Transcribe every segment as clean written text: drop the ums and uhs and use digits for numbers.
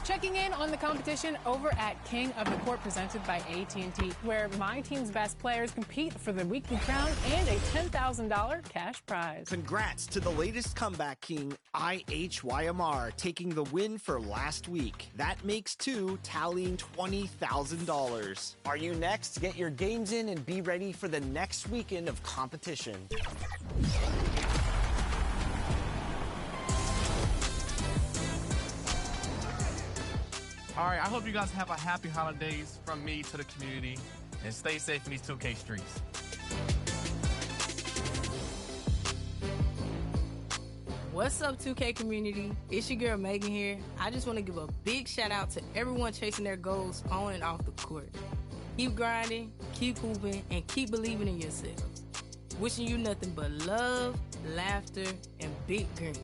Checking in on the competition over at King of the Court presented by AT&T, where my team's best players compete for the weekly crown and a $10,000 cash prize. Congrats to the latest comeback king, IHYMR, taking the win for last week. That makes 2, tallying $20,000. Are you next? Get your games in and be ready for the next weekend of competition. All right, I hope you guys have a happy holidays from me to the community, and stay safe in these 2K streets. What's up, 2K community? It's your girl Megan here. I just want to give a big shout out to everyone chasing their goals on and off the court. Keep grinding, keep hooping, and keep believing in yourselves. Wishing you nothing but love, laughter, and big green.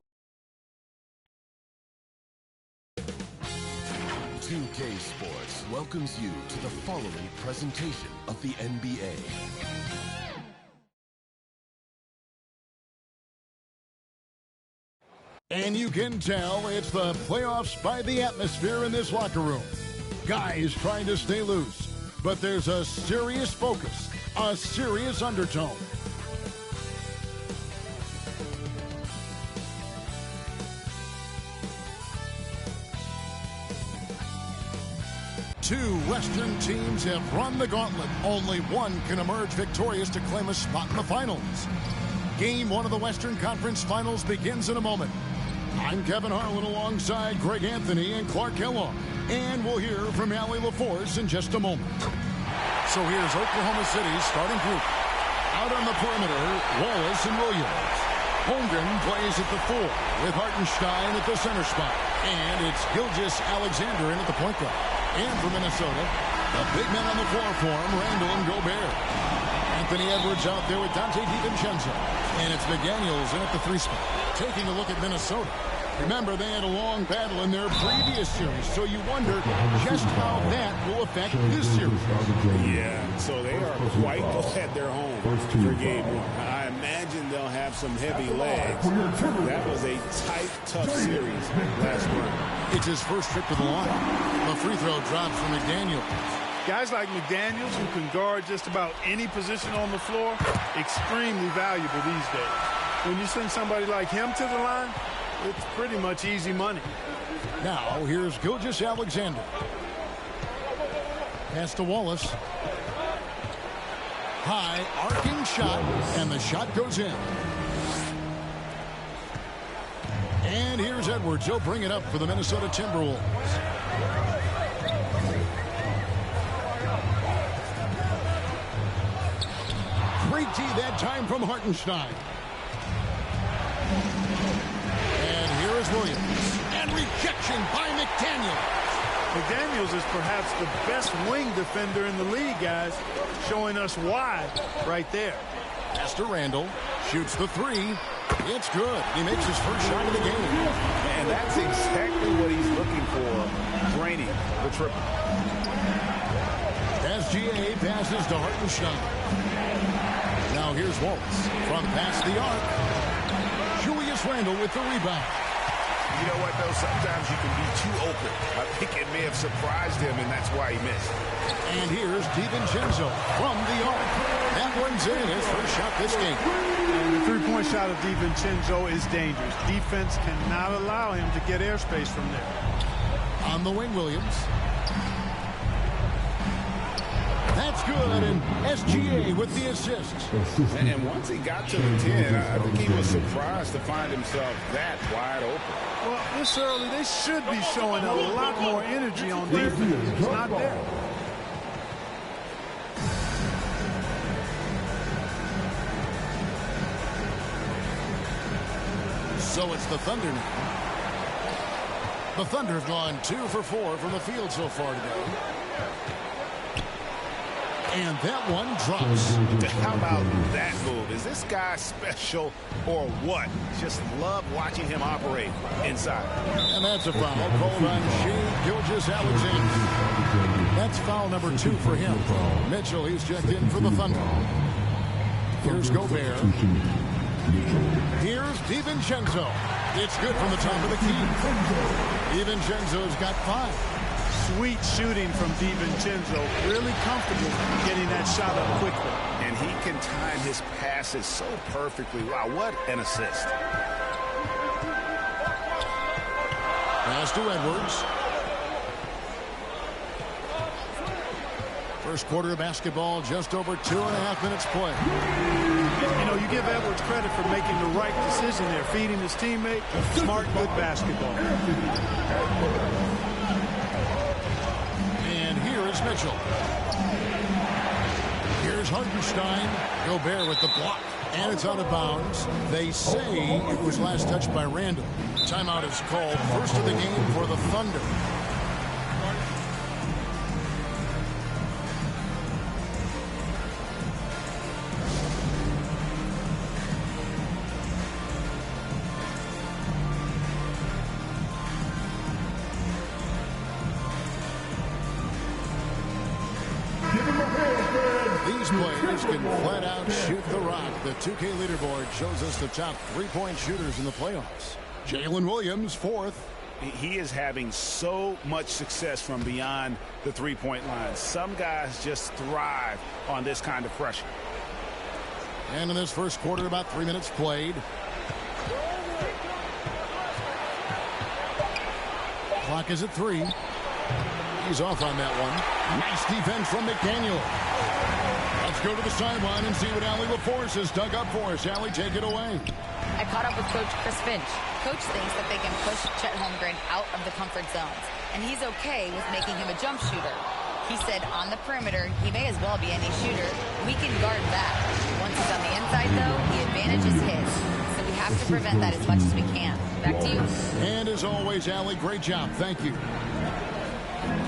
2K Sports welcomes you to the following presentation of the NBA. And you can tell it's the playoffs by the atmosphere in this locker room. Guys trying to stay loose, but there's a serious focus, a serious undertone. Two Western teams have run the gauntlet. Only one can emerge victorious to claim a spot in the finals. Game 1 of the Western Conference Finals begins in a moment. I'm Kevin Harlan alongside Greg Anthony and Clark Kellogg. And we'll hear from Allie LaForce in just a moment. So here's Oklahoma City's starting group. Out on the perimeter, Wallace and Williams. Holmgren plays at the 4 with Hartenstein at the center spot. And it's Gilgeous-Alexander in at the point guard. And for Minnesota, the big men on the floor for him, Randall and Gobert. Anthony Edwards out there with Dante DiVincenzo. And it's McDaniels in at the 3 spot. Taking a look at Minnesota. Remember, they had a long battle in their previous series, so you wonder just how that will affect this series. Yeah, so they are quite glad they're home for game 1. I imagine they'll have some heavy legs. That was a tight, tough series last round. It's his first trip to the line. The free throw drops from McDaniels. Guys like McDaniels, who can guard just about any position on the floor, extremely valuable these days. When you send somebody like him to the line, it's pretty much easy money. Now, here's Gilgeous-Alexander. Pass to Wallace. High, arcing shot, and the shot goes in. And here's Edwards. He'll bring it up for the Minnesota Timberwolves. Great D that time from Hartenstein. And here is Williams. And rejection by McDaniels. McDaniels is perhaps the best wing defender in the league, guys. Showing us why right there. Pass to Randall. Shoots the 3. It's good. He makes his first shot of the game. And that's exactly what he's looking for. Draining the triple. SGA passes to Hartenstein. Now here's Wallace from past the arc. Julius Randle with the rebound. You know what, though? Sometimes you can be too open. I think it may have surprised him, and that's why he missed. And here's DiVincenzo from the arc. That one's in. His first shot this game. And the three-point shot of DiVincenzo is dangerous. Defense cannot allow him to get airspace from there. On the wing, Williams. That's good, and SGA with the assist. And once he got to the 10, I think he was surprised to find himself that wide open. Well, this early, they should be showing a lot more energy on defense. It's not there. So it's the Thunder now. The Thunder have gone 2 for 4 from the field so far today. And that one drops. How about that move? Is this guy special or what? Just love watching him operate inside. And that's a foul called on Shai Gilgeous-Alexander. That's foul number 2 for him. Mitchell, he's checked in for the Thunder. Here's Gobert. Here's DiVincenzo. It's good from the top of the key. DiVincenzo's got 5. Sweet shooting from DiVincenzo. Really comfortable getting that shot up quickly. And he can time his passes so perfectly. Wow, what an assist. Pass to Edwards. First quarter of basketball, just over 2.5 minutes play. You know, you give Edwards credit for making the right decision there, feeding his teammate. Smart, good basketball. And here is Mitchell. Here's Hartenstein. Gobert with the block. And it's out of bounds. They say it was last touched by Randall. Timeout is called. First of the game for the Thunder. These players can flat out shoot the rock. The 2K leaderboard shows us the top 3-point shooters in the playoffs. Jalen Williams, 4th. He is having so much success from beyond the 3-point line. Some guys just thrive on this kind of pressure. And in this first quarter, about 3 minutes played. Clock is at 3. He's off on that one. Nice defense from McDaniel. Let's go to the sideline and see what Allie LaForce has dug up for us. Allie, take it away. I caught up with Coach Chris Finch. Coach thinks that they can push Chet Holmgren out of the comfort zones, and he's okay with making him a jump shooter. He said on the perimeter, he may as well be any shooter. We can guard that. Once he's on the inside, though, the advantage is his. So we have to prevent that as much as we can. Back to you. And as always, Allie, great job. Thank you.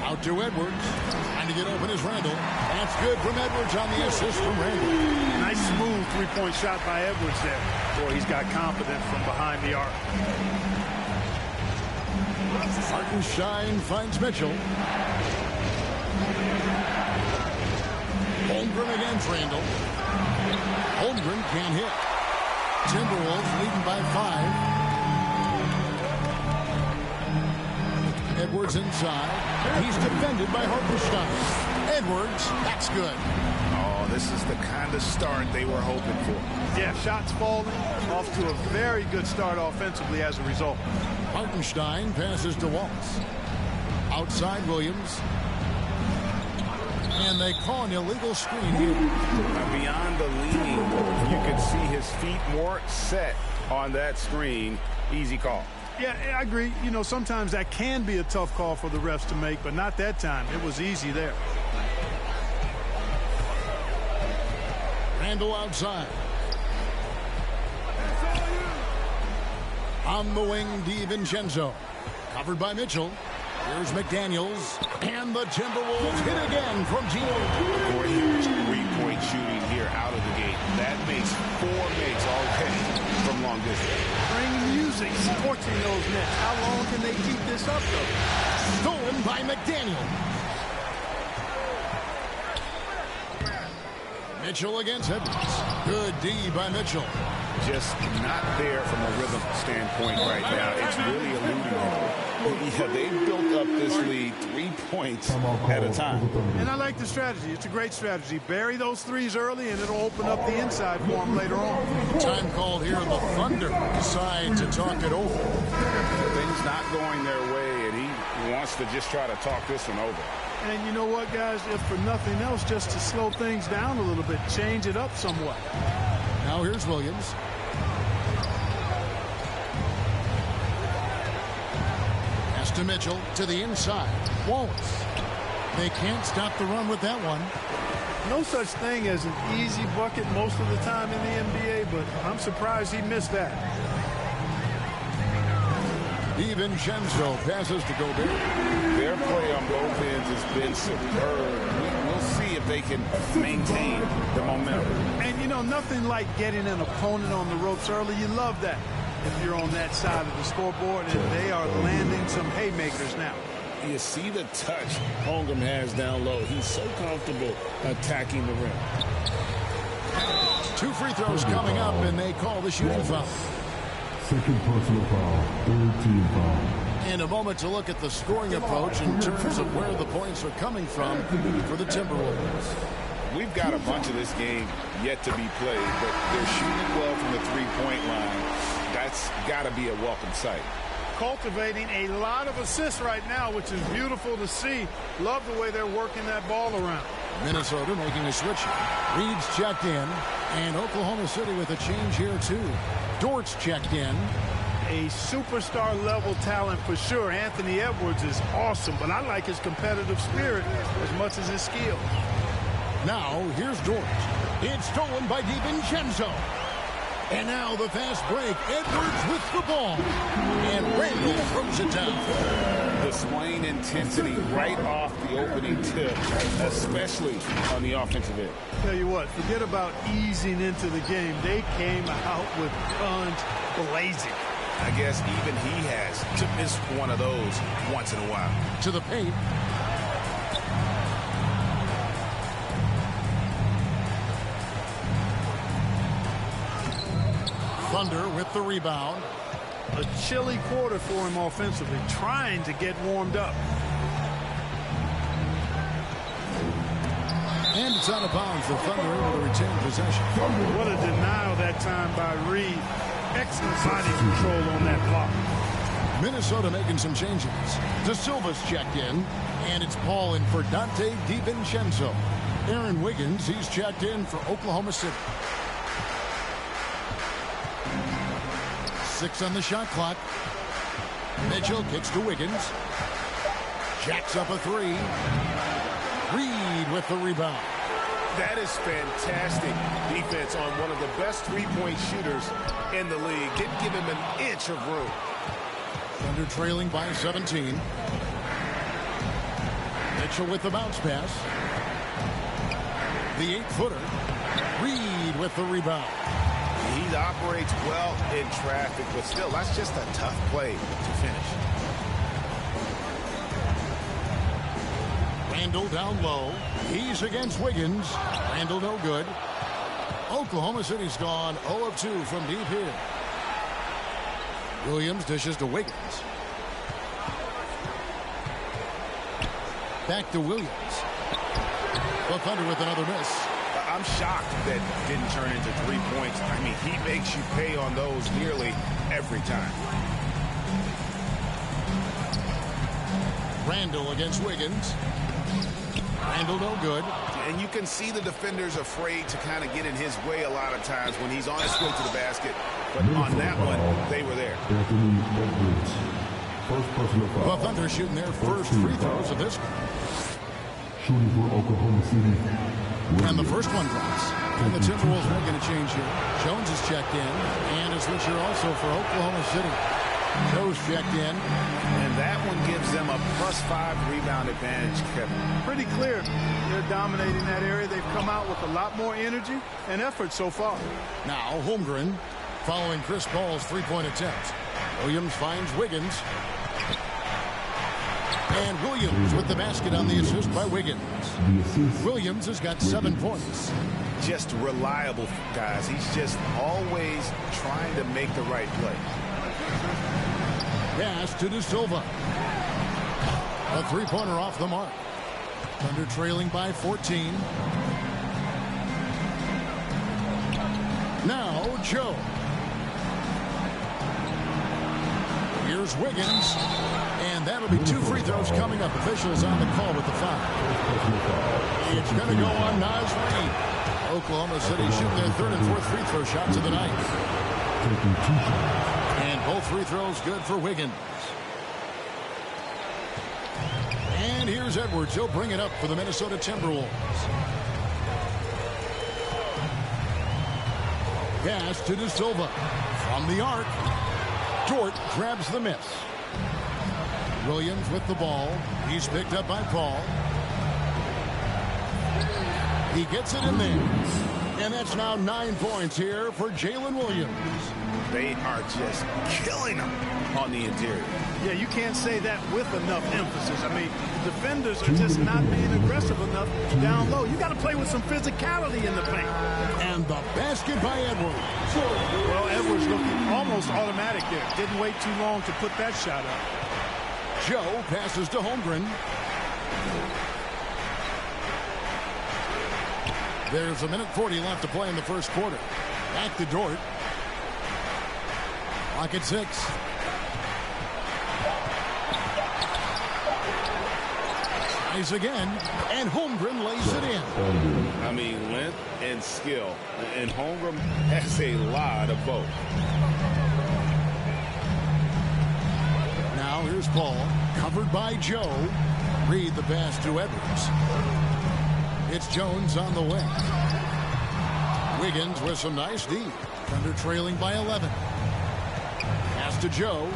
Out to Edwards. Trying to get open is Randall. That's good from Edwards on the assist from Randall. Nice smooth 3-point shot by Edwards there. Boy, he's got confidence from behind the arc. Hartenstein finds Mitchell. Holmgren against Randall. Holmgren can't hit. Timberwolves leading by 5. Edwards inside. He's defended by Hartenstein. Edwards, that's good. Oh, this is the kind of start they were hoping for. Yeah, shots falling. Off to a very good start offensively as a result. Hartenstein passes to Wallace. Outside Williams. And they call an illegal screen here. Beyond the leaning, you can see his feet more set on that screen. Easy call. Yeah, I agree. You know, sometimes that can be a tough call for the refs to make, but not that time. It was easy there. Randall outside. On the wing, DiVincenzo. Covered by Mitchell. Here's McDaniels. And the Timberwolves hit again from Gino. Great 3-point shooting here out of the gate. That makes 4 makes already from long distance. Bring music, scorching those nets. How long can they keep this up, though? Stolen by McDaniel. Mitchell against Edwards. Good D by Mitchell. Just not there from a rhythm standpoint right now. It's really eluding him. Yeah, they built up this lead 3 points at a time. And I like the strategy. It's a great strategy. Bury those threes early, and it'll open up the inside for them later on. Time called here. The Thunder decide to talk it over. Things not going their way, and he wants to just try to talk this one over. And you know what, guys? If for nothing else, just to slow things down a little bit, change it up somewhat. Now here's Williams. Pass to Mitchell to the inside. Wallace. They can't stop the run with that one. No such thing as an easy bucket most of the time in the NBA, but I'm surprised he missed that. DiVincenzo passes to Gobert. Their play on both ends has been superb. We'll see if they can maintain the momentum. And, you know, nothing like getting an opponent on the ropes early. You love that if you're on that side of the scoreboard, and they are landing some haymakers now. You see the touch Holmgren has down low. He's so comfortable attacking the rim. 2 free throws coming up, and they call the shooting foul. Second personal foul, third team foul. In a moment to look at the scoring approach in terms of where the points are coming from for the Timberwolves. We've got a bunch of this game yet to be played, but they're shooting well from the three-point line. That's got to be a welcome sight. Cultivating a lot of assists right now, which is beautiful to see. Love the way they're working that ball around. Minnesota making a switch. Reed's checked in, and Oklahoma City with a change here too. Dort's checked in. A superstar level talent for sure. Anthony Edwards is awesome, but I like his competitive spirit as much as his skill. Now here's Dort. It's stolen by DiVincenzo. And now the fast break. Edwards with the ball. And Randall throws it down. Displaying intensity right off the opening tip, especially on the offensive end. Tell you what, forget about easing into the game. They came out with guns blazing. I guess even he has to miss one of those once in a while. To the paint. Thunder with the rebound. A chilly quarter for him offensively, trying to get warmed up. And it's out of bounds. The Thunder able to retain possession. What a denial that time by Reed. Excellent body control on that block. Minnesota making some changes. De Silva's checked in, and it's Paul in for Dante DiVincenzo. Aaron Wiggins, he's checked in for Oklahoma City. 6 on the shot clock. Mitchell kicks to Wiggins. Jacks up a 3. Reed with the rebound. That is fantastic defense on one of the best three-point shooters in the league. Didn't give him an inch of room. Thunder trailing by 17. Mitchell with the bounce pass. The 8-footer. Reed with the rebound. He operates well in traffic, but still, that's just a tough play to finish. Randall down low. He's against Wiggins. Randall no good. Oklahoma City's gone 0 of 2 from deep here. Williams dishes to Wiggins. Back to Williams. The Thunder with another miss. I'm shocked that didn't turn into 3 points. I mean, he makes you pay on those nearly every time. Randall against Wiggins. Randall no good. And you can see the defenders afraid to kind of get in his way a lot of times when he's on his way to the basket. But on that one, they were there. The Thunder shooting their first free throws of this one. Shooting for Oklahoma City. And the first one drops. And the Timberwolves making a change here. Jones is checked in. And a switcher also for Oklahoma City. Joe's checked in. And that one gives them a +5 rebound advantage, Kevin. Pretty clear. They're dominating that area. They've come out with a lot more energy and effort so far. Now Holmgren following Chris Paul's three-point attempt. Williams finds Wiggins. And Williams with the basket on the assist by Wiggins. Williams has got 7 points. Just reliable, guys. He's just always trying to make the right play. Pass to De Silva. A three-pointer off the mark. Thunder trailing by 14. Now Joe. Here's Wiggins. And that'll be 2 free throws coming up. Officials on the call with the foul. It's going to go on Naz Reid. Oklahoma City shooting their 3rd and 4th free throw shots of the night. And both free throws good for Wiggins. And here's Edwards. He'll bring it up for the Minnesota Timberwolves. Pass to De Silva. From the arc. Dort grabs the miss. Williams with the ball. He's picked up by Paul. He gets it in there. And that's now 9 points here for Jalen Williams. They are just killing them on the interior. Yeah, you can't say that with enough emphasis. I mean, the defenders are just not being aggressive enough down low. You got to play with some physicality in the paint. And the basket by Edwards. Well, Edwards looking almost automatic there. Didn't wait too long to put that shot up. Joe passes to Holmgren. There's 1:40 left to play in the first quarter. Back to Dort. Clock at 6. Tries again, and Holmgren lays it in. I mean, length and skill. And Holmgren has a lot of both. Now here's Paul, covered by Joe. Reed the pass to Edwards. It's Jones on the wing. Wiggins with some nice D. Thunder trailing by 11. Pass to Joe.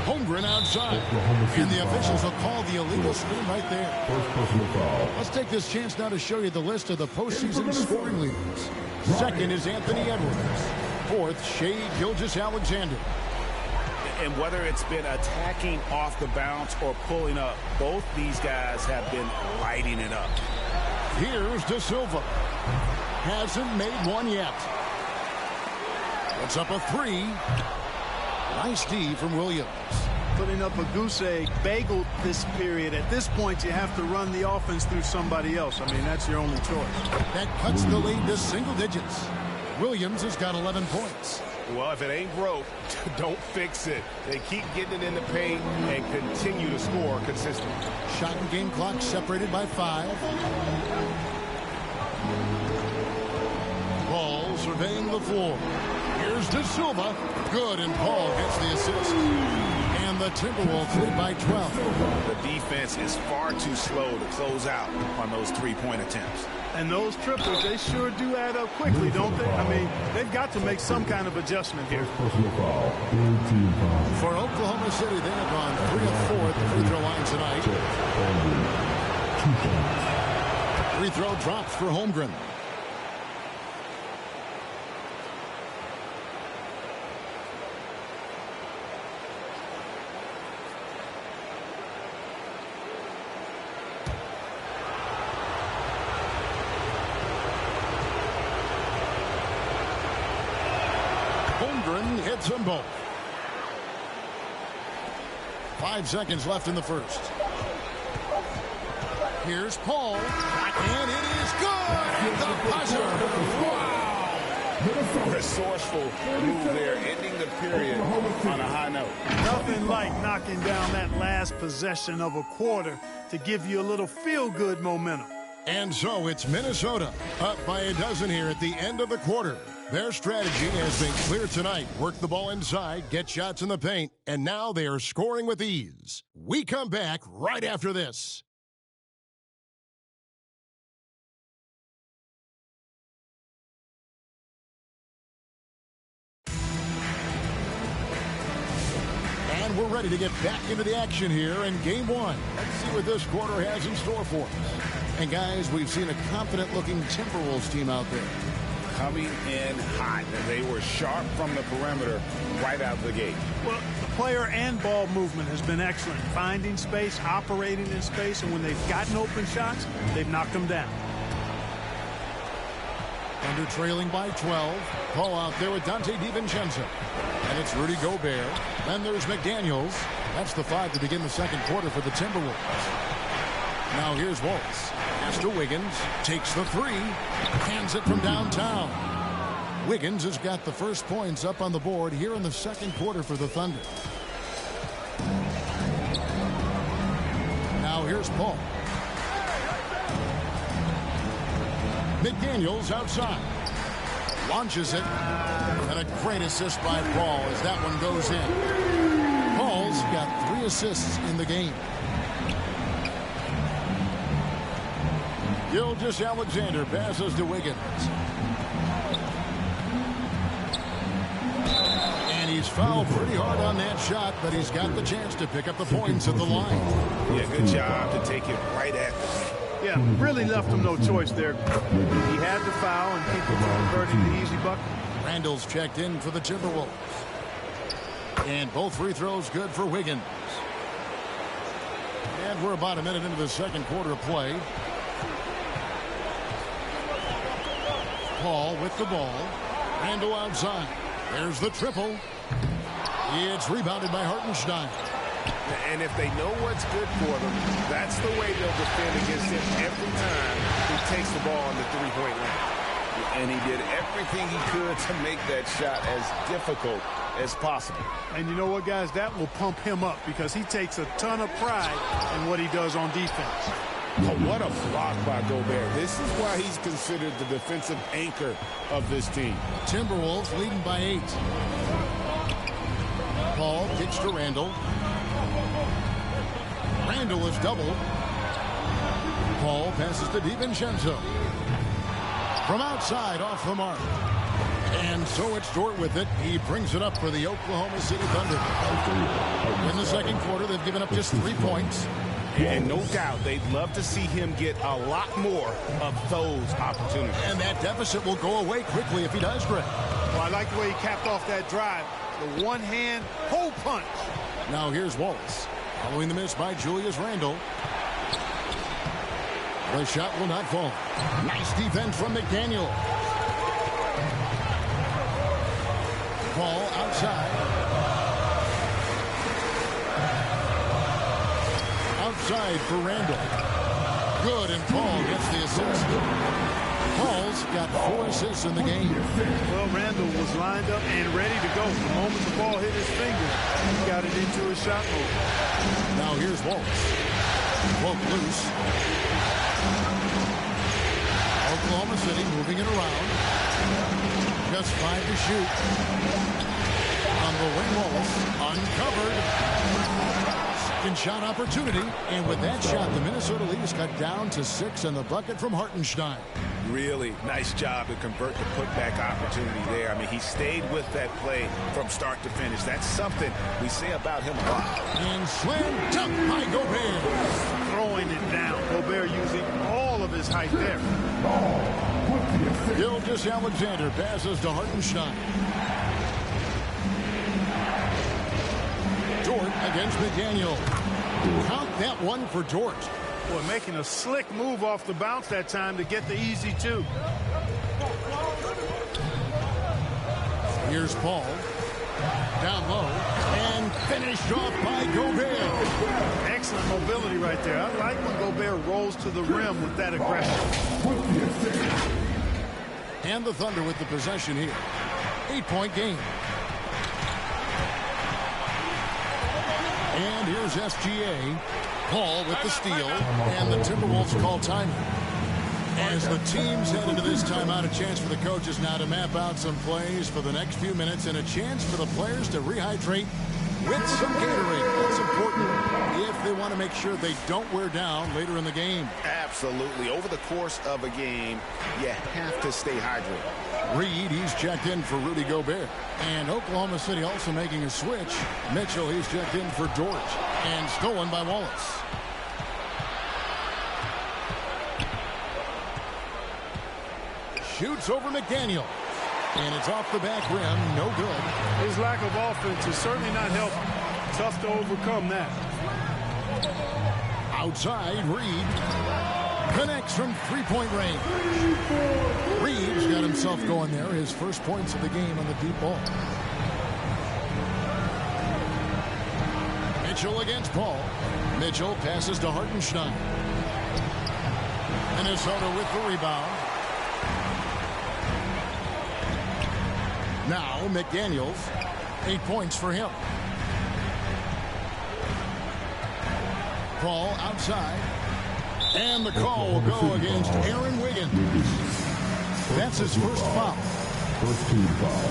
Holmgren outside. And the officials will call the illegal screen right there. First personal foul. Let's take this chance now to show you the list of the postseason scoring leaders. Second is Anthony Edwards. Fourth, Shai Gilgeous-Alexander. And whether it's been attacking off the bounce or pulling up, both these guys have been lighting it up. Here's De Silva. Hasn't made one yet. Puts up a 3. Nice D from Williams. Putting up a goose egg, bagel this period. At this point, you have to run the offense through somebody else. I mean, that's your only choice. That cuts the lead to single digits. Williams has got 11 points. Well, if it ain't broke, don't fix it. They keep getting it in the paint and continue to score consistently. Shot and game clock separated by 5. Paul surveying the floor. Here's De Silva. Good, and Paul gets the assist. And the Timberwolves lead by 12. The defense is far too slow to close out on those three-point attempts. And those triples, they sure do add up quickly, don't they? I mean, they've got to make some kind of adjustment here. Personal foul. 13 foul. For Oklahoma City, they have gone 3 of 4 at the free throw line tonight. 2 shots. Free throw drops for Holmgren. Hits them both. 5 seconds left in the first. Here's Paul, and it is good. The buzzer. Wow. Resourceful move there, ending the period on a high note. Nothing like knocking down that last possession of a quarter to give you a little feel-good momentum. And so it's Minnesota up by a dozen here at the end of the quarter. Their strategy has been clear tonight. Work the ball inside, get shots in the paint, and now they are scoring with ease. We come back right after this. And we're ready to get back into the action here in Game 1. Let's see what this quarter has in store for us. And guys, we've seen a confident-looking Timberwolves team out there. Coming in hot, and they were sharp from the perimeter right out of the gate. Well, the player and ball movement has been excellent. Finding space, operating in space, and when they've gotten open shots, they've knocked them down. Under trailing by 12. Paul out there with Dante DiVincenzo. And it's Rudy Gobert. Then there's McDaniels. That's the 5 to begin the second quarter for the Timberwolves. Now here's Waltz. Pass to Wiggins. Takes the 3. Hands it from downtown. Wiggins has got the first points up on the board here in the second quarter for the Thunder. Now here's Paul. McDaniels outside. Launches it. And a great assist by Paul as that one goes in. Paul's got 3 assists in the game. Gilgeous-Alexander passes to Wiggins. And he's fouled pretty hard on that shot, but he's got the chance to pick up the points at the line. Yeah, good job to take it right at the Yeah, really left him no choice there. He had to foul and keep it from converting the easy bucket. Randall's checked in for the Timberwolves. And both free throws good for Wiggins. And we're about a minute into the second quarter of play. Paul with the ball. Randall outside. There's the triple. It's rebounded by Hartenstein. And if they know what's good for them, that's the way they'll defend against him every time he takes the ball on the three-point line. And he did everything he could to make that shot as difficult as possible. And you know what, guys? That will pump him up because he takes a ton of pride in what he does on defense. Oh, what a block by Gobert. This is why he's considered the defensive anchor of this team. Timberwolves leading by 8. Paul kicks to Randall. Randall is doubled. Paul passes to DiVincenzo. From outside, off the mark. And so it's Dort with it. He brings it up for the Oklahoma City Thunder. In the second quarter, they've given up just 3 points. And no doubt they'd love to see him get a lot more of those opportunities. And that deficit will go away quickly if he does, Greg. Well, I like the way he capped off that drive. The one-hand hole punch. Now here's Wallace. Following the miss by Julius Randle. The shot will not fall. Nice defense from McDaniel. Ball outside. Outside for Randall. Good, and Paul gets the assist. Paul's got 4 assists in the game. Well, Randall was lined up and ready to go. The moment the ball hit his finger, he got it into his shot move. Now here's Wallace. Broke loose. Oklahoma City moving it around. Just 5 to shoot. On the wing, Wallace uncovered. Second shot opportunity. And with that shot, the Minnesota lead is cut down to 6 and the bucket from Hartenstein. Really nice job to convert the putback opportunity there. I mean, he stayed with that play from start to finish. That's something we say about him a lot. And slam dunk by Gobert. Throwing it down. Gobert using all of his height there. Gilgeous-Alexander passes to Hartenstein. Dort against McDaniel. Count that one for Dort. Boy, making a slick move off the bounce that time to get the easy 2. Here's Paul. Down low. And finished off by Gobert. Excellent mobility right there. I like when Gobert rolls to the rim with that aggression. And the Thunder with the possession here. 8-point game. And here's SGA. Paul with the steal. And the Timberwolves call time. As the teams head into this timeout, a chance for the coaches now to map out some plays for the next few minutes and a chance for the players to rehydrate with some Gatorade. That's important if they want to make sure they don't wear down later in the game. Absolutely. Over the course of a game, you have to stay hydrated. Reed, he's checked in for Rudy Gobert. And Oklahoma City also making a switch. Mitchell, he's checked in for Dort. And stolen by Wallace. Shoots over McDaniel. And it's off the back rim. No good. His lack of offense is certainly not helping. Tough to overcome that. Outside, Reed connects from three-point range. Reed's got himself going there. His first points of the game on the deep ball. Mitchell against Paul. Mitchell passes to Hartenstein. Minnesota with the rebound. Now McDaniels, 8 points for him. Paul outside. And the call will go against Aaron Wiggins. That's his first foul. First team foul.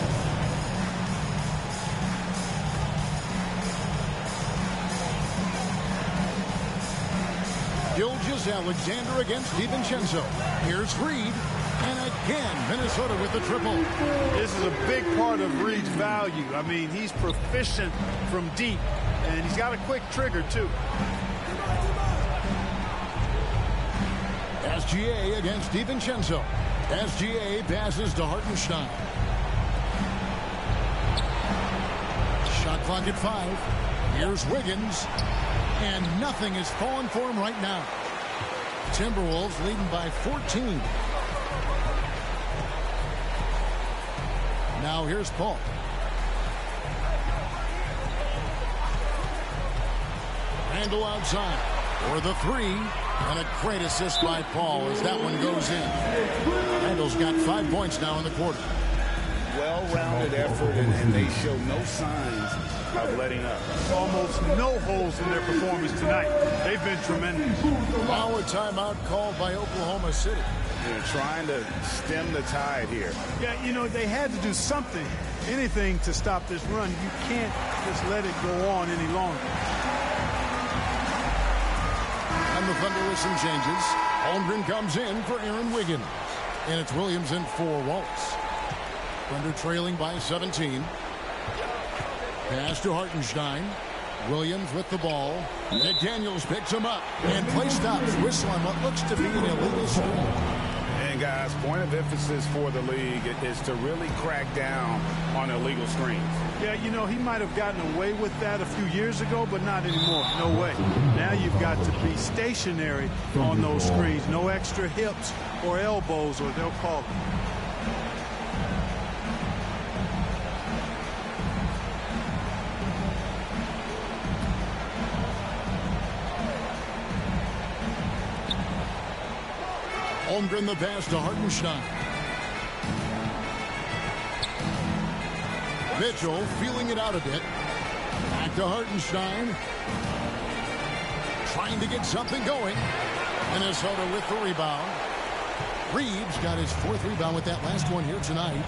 Gilgeous-Alexander against DiVincenzo. Here's Reed. And again, Minnesota with the triple. This is a big part of Reed's value. I mean, he's proficient from deep, and he's got a quick trigger, too. SGA against DiVincenzo. SGA passes to Hartenstein. Shot clock at 5. Here's Wiggins. And nothing is falling for him right now. Timberwolves leading by 14. Now here's Paul. Randall outside for the 3. And a great assist by Paul as that one goes in. Randall's got 5 points now in the quarter. Well-rounded effort, and they show no signs of letting up. Almost no holes in their performance tonight. They've been tremendous. Now a timeout called by Oklahoma City. They're trying to stem the tide here. Yeah, you know, they had to do something, anything to stop this run. You can't just let it go on any longer. And the Thunder with some changes. Holmgren comes in for Aaron Wiggins. And it's Williams in for Waltz. Thunder trailing by 17. Pass to Hartenstein. Williams with the ball. McDaniels picks him up. And play stops. Whistle on what looks to be an illegal screen. And guys, point of emphasis for the league is to really crack down on illegal screens. Yeah, you know, he might have gotten away with that a few years ago, but not anymore. No way. Now you've got to be stationary on those screens. No extra hips or elbows, or they'll call it. Holmgren the pass to Hartenstein. Mitchell feeling it out a bit. Back to Hartenstein. Trying to get something going. Minnesota with the rebound. Reeves got his 4th rebound with that last one here tonight.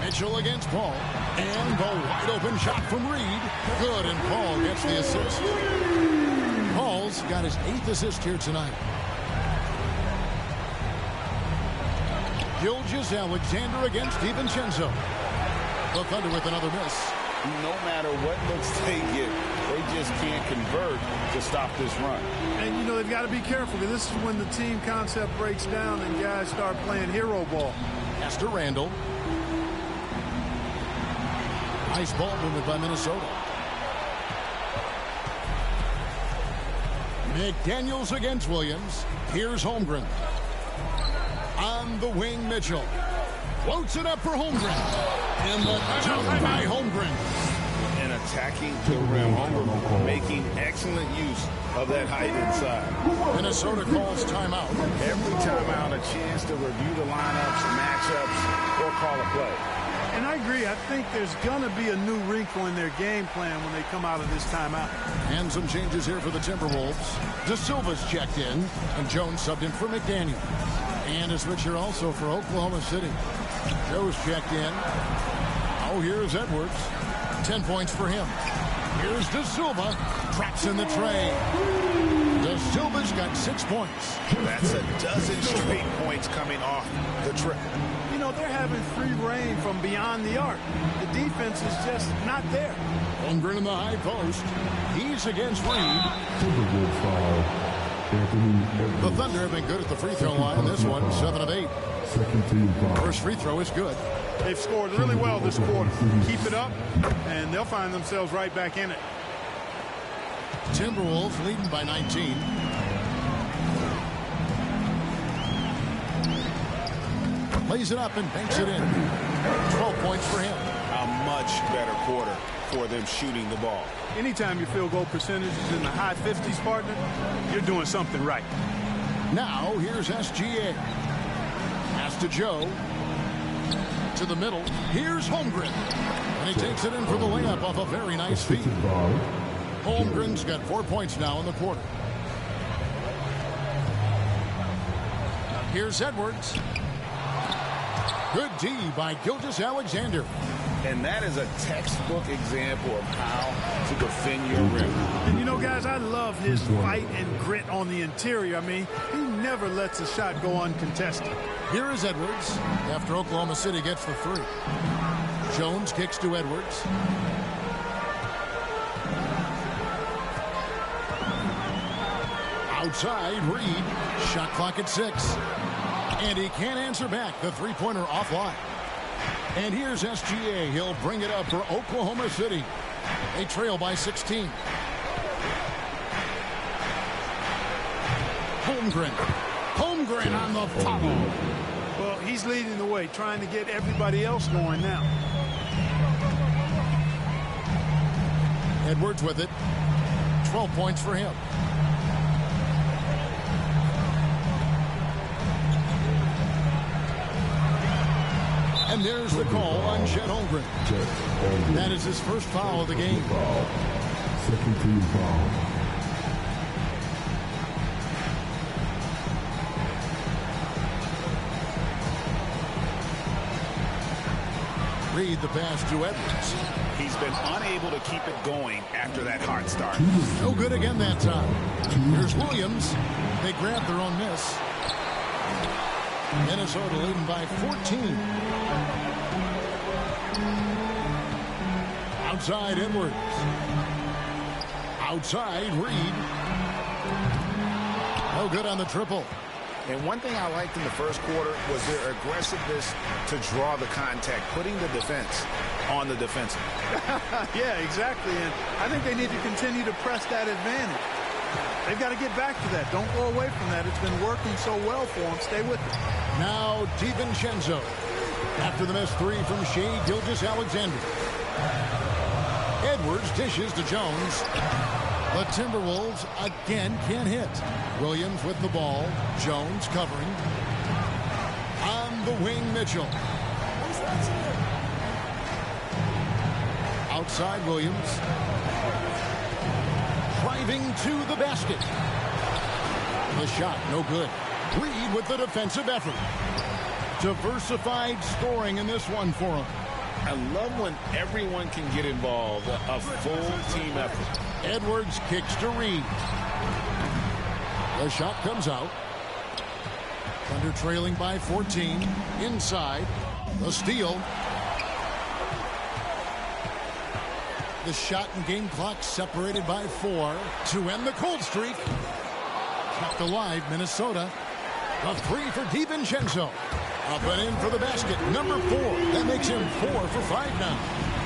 Mitchell against Paul. And the wide open shot from Reed. Good, and Paul gets the assist. Paul's got his 8th assist here tonight. Gilgeous-Alexander against DiVincenzo. The Thunder with another miss. No matter what looks they get, they just can't convert to stop this run. And, you know, they've got to be careful, because this is when the team concept breaks down and guys start playing hero ball. Pass to Randall. Nice ball movement by Minnesota. McDaniels against Williams. Here's Holmgren. On the wing, Mitchell. Floats it up for Holmgren. And the jump by Holmgren. And attacking the rim. Holmgren making excellent use of that height inside. Minnesota calls timeout. Every timeout, a chance to review the lineups, matchups, or call a play. And I agree. I think there's going to be a new wrinkle in their game plan when they come out of this timeout. And some changes here for the Timberwolves. De Silva's checked in, and Jones subbed in for McDaniel. And a switcher also for Oklahoma City. Joe's checked in. Oh, here's Edwards. 10 points for him. Here's De Silva. Traps in the tray. De Silva's got 6 points. That's a dozen straight points coming off the trip. You know, they're having free reign from beyond the arc. The defense is just not there. Holmgren in the high post. He's against Reed. Timberwolves foul. Anthony. The Thunder have been good at the free throw line. This one, 7 of 8. Second team foul. First free throw is good. They've scored really well this quarter. Keep it up, and they'll find themselves right back in it. Timberwolves leading by 19. Lays it up and banks it in. 12 points for him. A much better quarter for them shooting the ball. Anytime your field goal percentage is in the high 50s, partner, you're doing something right. Now, here's SGA. Pass to Joe. To the middle. Here's Holmgren. And he takes it in for the layup off a very nice feed. Holmgren's got 4 points now in the quarter. Here's Edwards. Good D by Gilgeous-Alexander. And that is a textbook example of how to defend your rim. And you know, guys, I love his fight and grit on the interior. I mean, he never lets a shot go uncontested. Here is Edwards after Oklahoma City gets the 3. Jones kicks to Outside, Reed. Shot clock at 6. And he can't answer back. The three-pointer offline. And here's SGA. He'll bring it up for Oklahoma City. They trail by 16. Holmgren on the follow. Well, he's leading the way, trying to get everybody else going now. Edwards with it. 12 points for him. And there's the call on Chet Holmgren. That is his first foul of the game. Second team foul. Reed the pass to Edwards. He's been unable to keep it going after that hard start. No good again that time. Here's Williams. They grab their own miss. Minnesota leading by 14. Outside Edwards. Outside Reed. No good on the triple. And one thing I liked in the first quarter was their aggressiveness to draw the contact, putting the defense on the defensive. Yeah, exactly. And I think they need to continue to press that advantage. They've got to get back to that. Don't go away from that. It's been working so well for them. Stay with it. Now DiVincenzo. After the missed three from Shea Gilgeous-Alexander. Edwards dishes to Jones. The Timberwolves again can't hit. Williams with the ball. Jones covering. On the wing, Mitchell. Outside Williams. Driving to the basket. The shot, no good. Reed with the defensive effort. Diversified scoring in this one for him. I love when everyone can get involved, a full team effort. Edwards kicks to Reed. The shot comes out. Thunder trailing by 14. Inside. The steal. The shot and game clock separated by 4 to end the cold streak. Kept alive, Minnesota. A three for DiVincenzo. Up and in for the basket. Number 4. That makes him 4 for 5 now.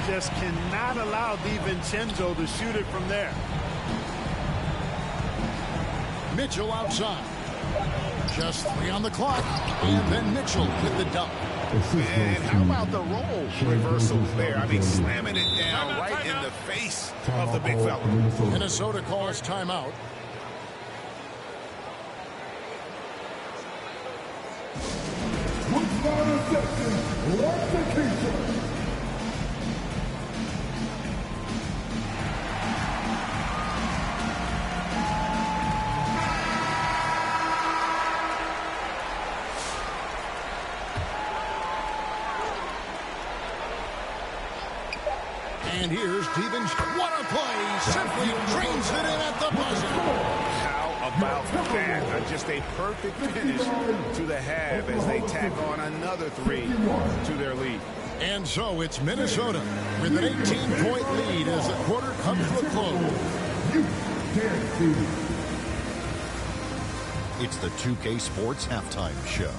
Just cannot allow DiVincenzo to shoot it from there. Mitchell outside. Just 3 on the clock. And then Mitchell with the dunk. And how about the roll reversal there? I mean, slamming it down right in the face of the big fella. Minnesota calls timeout. And here's Stevens. What a play! Simply drains it in at the buzzer. How about that? Just a perfect finish to the half as they tack on another 3 to their lead. And so it's Minnesota with an 18-point lead as the quarter comes to a close. It's the 2K Sports Halftime Show.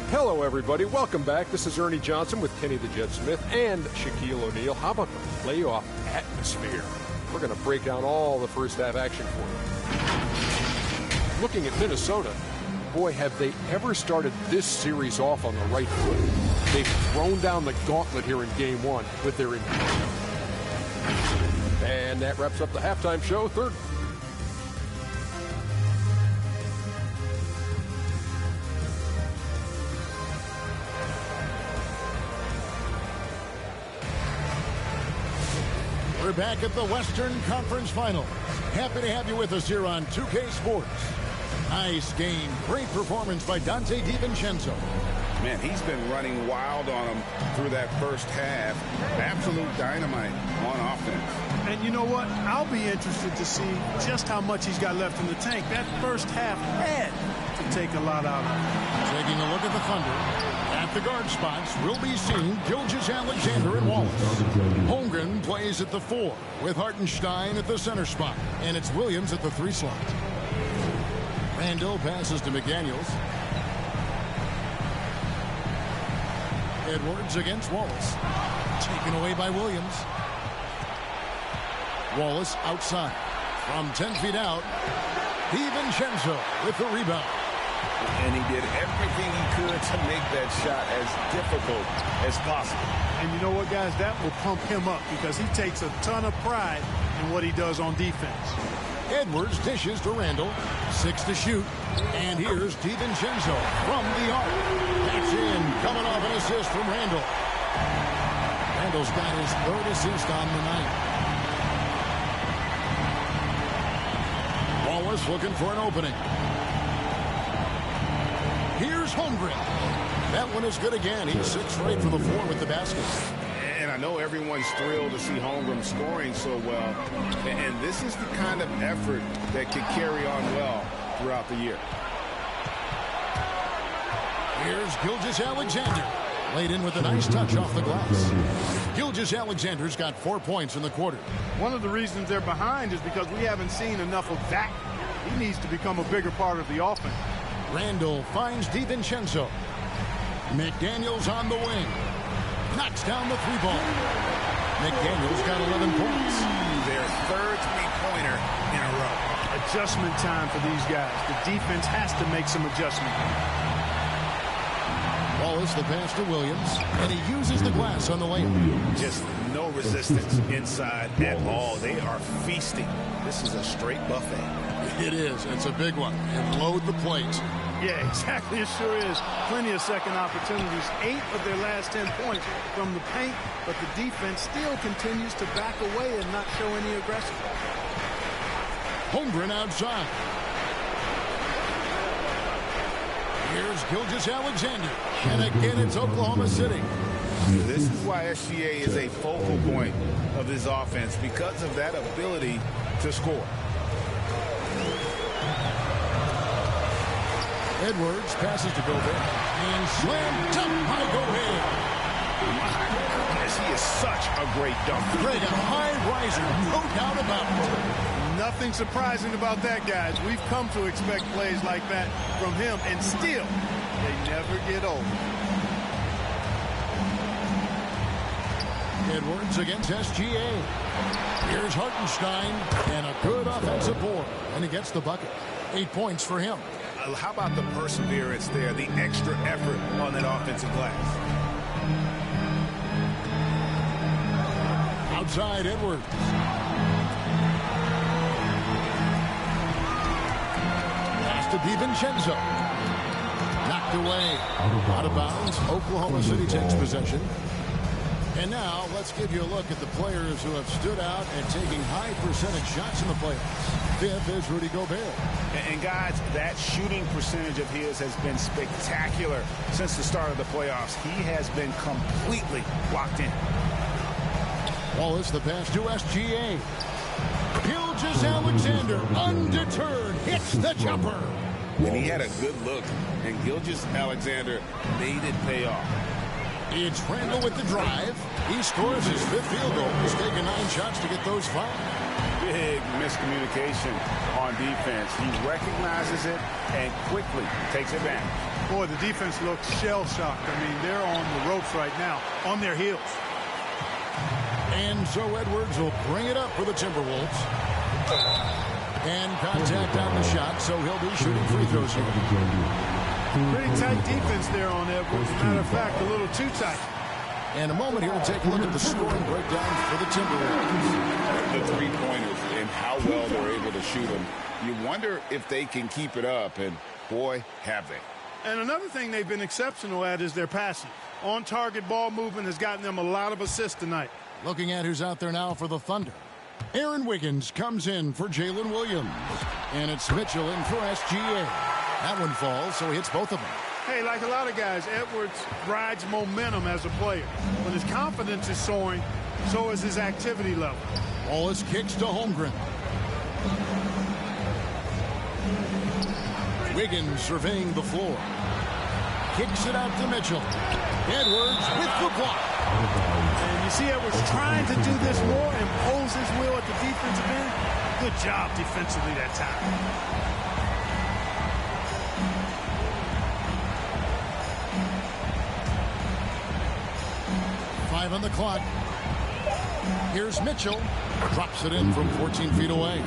Hello, everybody. Welcome back. This is Ernie Johnson with Kenny the Jet Smith and Shaquille O'Neal. How about the playoff atmosphere? We're going to break down all the first half action for you. Looking at Minnesota, boy, have they ever started this series off on the right foot. They've thrown down the gauntlet here in Game 1 with their injuries. And that wraps up the halftime show. Third. We're back at the Western Conference Final. Happy to have you with us here on 2K Sports. Nice game. Great performance by Dante DiVincenzo. Man, he's been running wild on them through that first half. Absolute dynamite on offense. And you know what? I'll be interested to see just how much he's got left in the tank. That first half had to take a lot out of him. Taking a look at the Thunder. At the guard spots, we'll be seeing Gilgeous-Alexander and Wallace. Holmgren plays at the 4, with Hartenstein at the center spot, and it's Williams at the 3 slot. Randall passes to McDaniels. Edwards against Wallace. Taken away by Williams. Wallace outside. From 10 feet out, DiVincenzo with the rebound. And he did everything he could to make that shot as difficult as possible. And you know what, guys? That will pump him up because he takes a ton of pride in what he does on defense. Edwards dishes to Randall. 6 to shoot. And here's DiVincenzo from the arc. That's in. Coming off an assist from Randall. Randall's got his 3rd assist on the night. Wallace looking for an opening. Here's Holmgren. That one is good again. He's 6 straight for the 4 with the basket. And I know everyone's thrilled to see Holmgren scoring so well. And this is the kind of effort that could carry on well throughout the year. Here's Gilgeous-Alexander. Laid in with a nice touch off the glass. Gilgeous-Alexander's got 4 points in the quarter. One of the reasons they're behind is because we haven't seen enough of that. He needs to become a bigger part of the offense. Randall finds DiVincenzo. McDaniels on the wing. Knocks down the 3-ball. McDaniels got 11 points. Their 3rd 3-pointer in a row. Adjustment time for these guys. The defense has to make some adjustment. Wallace the pass to Williams, and he uses the glass on the lane. Just no resistance inside at all. They are feasting. This is a straight buffet. It is. It's a big one. And load the plate. Yeah, exactly. It sure is. Plenty of second opportunities. 8 of their last 10 points from the paint, but the defense still continues to back away and not show any aggression. Holmgren outside. Here's Gilgeous-Alexander. And again, it's Oklahoma City. This is why SGA is a focal point of this offense, because of that ability to score. Edwards passes to Gobert. And slammed dunk by Gobert. Yes, he is such a great dunker. Great, a high riser, no doubt about it. Nothing surprising about that, guys. We've come to expect plays like that from him, and still, they never get old. Edwards against SGA. Here's Hartenstein, and a good offensive board, and he gets the bucket. 8 points for him. How about the perseverance there, the extra effort on that offensive glass? Outside, Edwards. Pass to DiVincenzo. Knocked away. Out of bounds. Oklahoma City takes possession. And now, let's give you a look at the players who have stood out and taking high percentage shots in the playoffs. 5th is Rudy Gobert. And guys, that shooting percentage of his has been spectacular since the start of the playoffs. He has been completely locked in. Wallace the pass to SGA. Gilgeous-Alexander, undeterred, hits the jumper. And he had a good look, and Gilgeous-Alexander made it pay off. It's Randall with the drive. He scores his 5th field goal. He's taken 9 shots to get those 5. Big miscommunication on defense. He recognizes it and quickly takes advantage. Boy, the defense looks shell-shocked. I mean, they're on the ropes right now, on their heels. And so Edwards will bring it up for the Timberwolves. And contact on the shot, so he'll be shooting free throws here. Pretty tight defense there on Edwards. Matter of fact, a little too tight. And a moment here to take a look at the scoring breakdown for the Timberwolves. The 3-pointers and how well they're able to shoot them. You wonder if they can keep it up, and boy, have they. And another thing they've been exceptional at is their passing. On-target ball movement has gotten them a lot of assists tonight. Looking at who's out there now for the Thunder. Aaron Wiggins comes in for Jalen Williams. And it's Mitchell in for SGA. That one falls, so he hits both of them. Hey, like a lot of guys, Edwards rides momentum as a player. When his confidence is soaring, so is his activity level. Wallace kicks to Holmgren. Wiggins surveying the floor. Kicks it out to Mitchell. Edwards with the block. And you see Edwards trying to do this more, impose his will at the defensive end. Good job defensively that time. Five on the clock. Here's Mitchell. Drops it in from 14 feet away.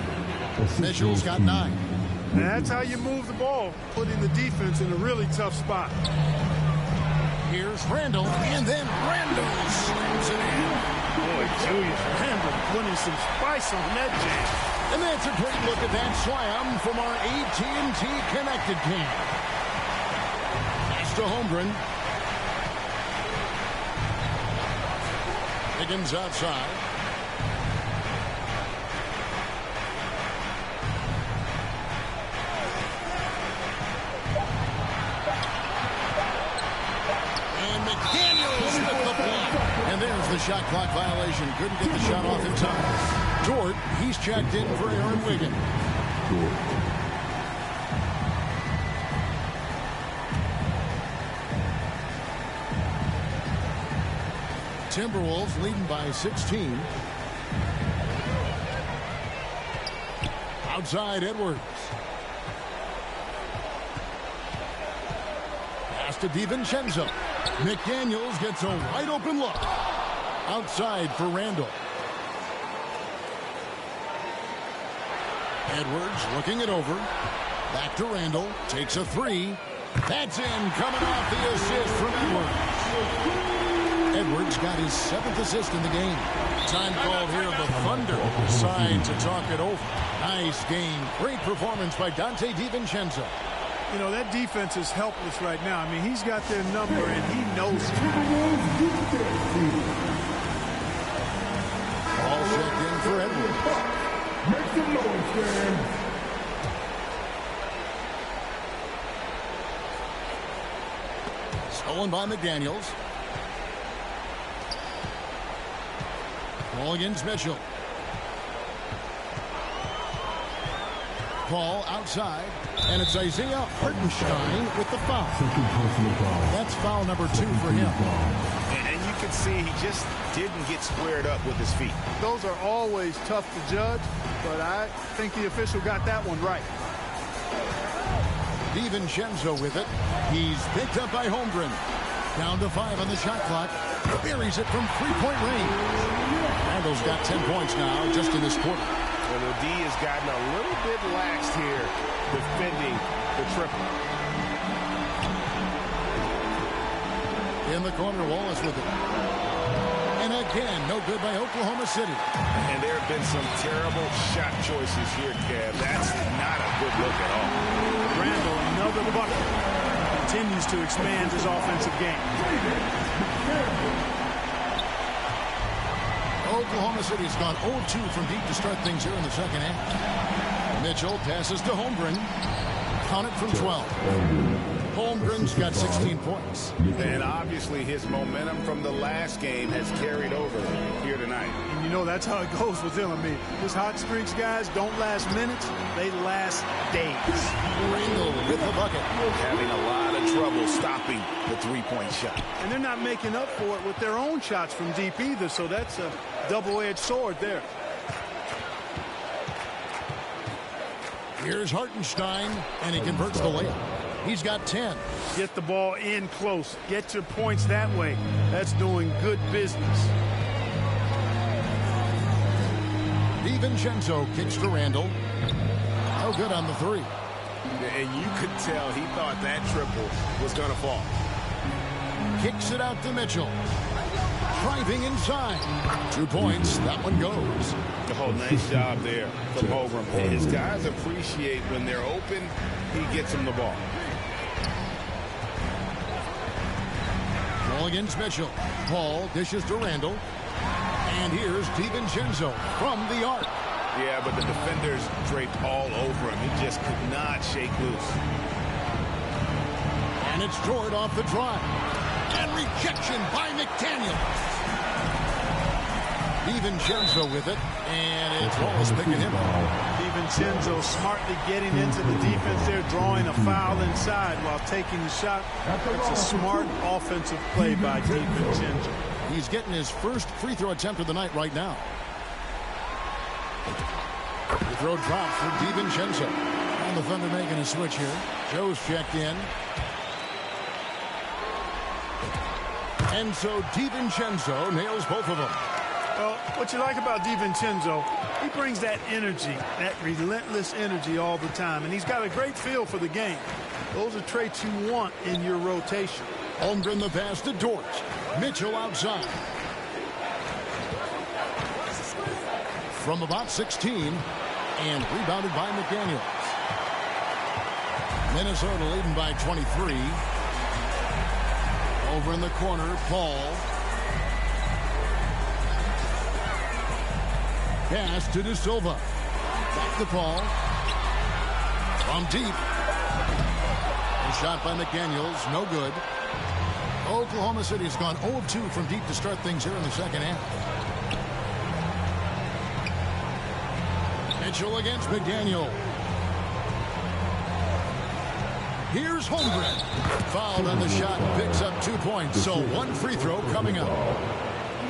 Mitchell's got 9. And that's how you move the ball, putting the defense in a really tough spot. Here's Randall, and then Randall slams it in. Boy, Julius Randall putting some spice on that jam. And that's a great look at that slam from our AT&T Connected team. Pass to Holmgren. Higgins outside. There's the shot clock violation. Couldn't get the shot off in time. Dort, he's checked in for Aaron Wiggins. Timberwolves leading by 16. Outside Edwards. Pass to DiVincenzo. McDaniels gets a wide open look. Outside for Randall. Edwards looking it over. Back to Randall. Takes a 3. That's in. Coming off the assist from Edwards. Edwards got his 7th assist in the game. Time called here. The Thunder decide to talk it over. Nice game. Great performance by Dante DiVincenzo. You know, that defense is helpless right now. I mean, he's got their number, and he knows it. All checked in for Edwards. Make some noise, man. Stolen by McDaniels. Ball against Mitchell. Ball outside, and it's Isaiah Hartenstein with the foul. That's foul number 2 for him. And you can see he just didn't get squared up with his feet. Those are always tough to judge, but I think the official got that one right. DiVincenzo with it. He's picked up by Holmgren. Down to 5 on the shot clock. Buries it from 3-point range. Randall's got 10 points now just in this quarter. Well, the D has gotten a little bit laxed here defending the triple. In the corner, Wallace with it. And again, no good by Oklahoma City. And there have been some terrible shot choices here, Kev. That's not a good look at all. Randall, another bucket. Continues to expand his offensive game. Oklahoma City's gone 0-2 from deep to start things here in the second half. Mitchell passes to Holmgren. Count it from 12. Holmgren's got 16 points. And obviously his momentum from the last game has carried over here tonight. And you know that's how it goes with him. I mean, his hot streaks, guys, don't last minutes. They last days. Randall with the bucket. Having a lot of trouble stopping the three-point shot. And they're not making up for it with their own shots from deep either, so that's a double-edged sword there. Here's Hartenstein, and he converts the layup. He's got 10. Get the ball in close. Get your points that way. That's doing good business. DiVincenzo kicks to Randall. No good on the 3. And you could tell he thought that triple was going to fall. Kicks it out to Mitchell. Driving inside. 2 points. That one goes. Oh, nice job there from Holmgren. His guys appreciate when they're open, he gets them the ball. Ball against Mitchell. Paul dishes to Randall. And here's DiVincenzo from the arc. Yeah, but the defenders draped all over him. He just could not shake loose. And it's Jordan off the drive. And rejection by McDaniels. DiVincenzo with it. And it's Wallace picking him up. DiVincenzo smartly getting into the defense there, drawing a foul inside while taking the shot. It's a smart offensive play by DiVincenzo. He's getting his first free throw attempt of the night right now. The throw drops for DiVincenzo. And the Thunder making a switch here. Joe's checked in. And so DiVincenzo nails both of them. Well, what you like about DiVincenzo, he brings that energy, that relentless energy all the time. And he's got a great feel for the game. Those are traits you want in your rotation. Holmgren the pass to Dort. Mitchell outside. From about 16. And rebounded by McDaniels. Minnesota leading by 23. Over in the corner, Paul. Pass to De Silva. Back to Paul. From deep. A shot by McDaniels. No good. Oklahoma City has gone 0 of 2 from deep to start things here in the second half. Mitchell against McDaniel. Here's Holmgren. Fouled on the shot. Picks up 2 points. So one free throw coming up.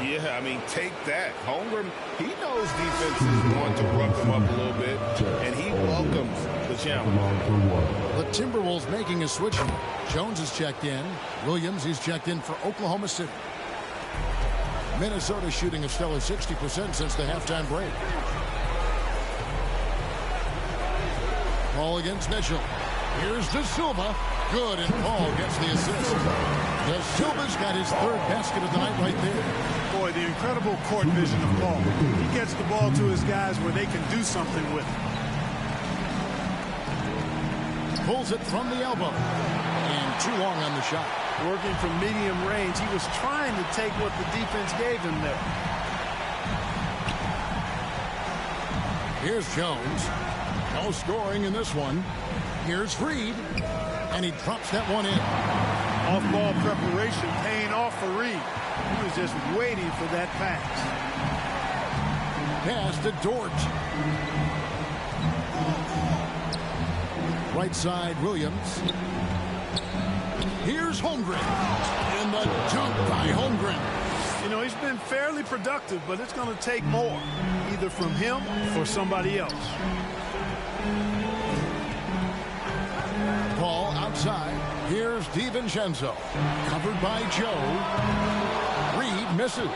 Yeah, I mean, take that. Holmgren, he knows defenses want to rough him up a little bit, and he welcomes the challenge. The Timberwolves making a switch here. Jones is checked in. Williams, he's checked in for Oklahoma City. Minnesota shooting a stellar 60% since the halftime break. Paul against Mitchell. Here's De Silva. Good, and Paul gets the assist. De Silva's got his third basket of the night right there. Boy, the incredible court vision of Paul. He gets the ball to his guys where they can do something with it. Pulls it from the elbow. And too long on the shot. Working from medium range, he was trying to take what the defense gave him there. Here's Jones. No scoring in this one. Here's Reed. And he drops that one in. Off-ball preparation paying off for Reed. He was just waiting for that pass. Pass to Dort. Right side, Williams. Here's Holmgren. And the dunk by Holmgren. You know, he's been fairly productive, but it's going to take more, either from him or somebody else. Paul outside. Here's DiVincenzo. Covered by Joe. Reed misses.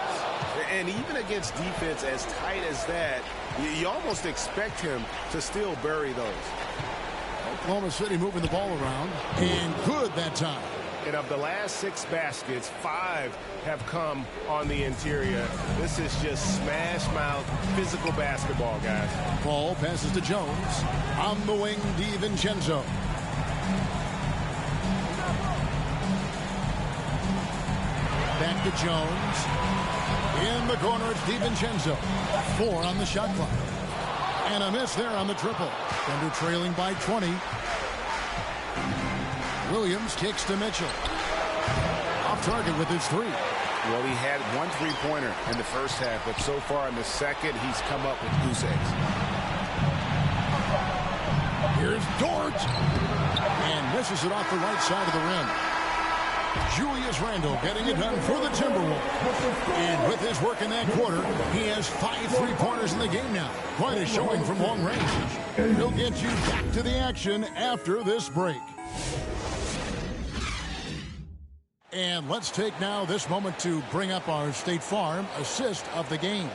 And even against defense as tight as that, you almost expect him to still bury those. Oklahoma City moving the ball around. And good that time. And of the last 6 baskets, 5 have come on the interior. This is just smash mouth physical basketball, guys. Paul passes to Jones. On the wing, DiVincenzo. Back to Jones. In the corner, it's DiVincenzo. 4 on the shot clock. And a miss there on the triple. Thunder trailing by 20. Williams kicks to Mitchell. Off target with his 3. Well, he had 1 3-pointer in the first half, but so far in the second, he's come up with goose eggs. Here's Dort. And misses it off the right side of the rim. Julius Randle getting it done for the Timberwolves. And with his work in that quarter, he has 5 3-pointers in the game now. Quite a showing from long range. He'll get you back to the action after this break. And let's take now this moment to bring up our State Farm assist of the game.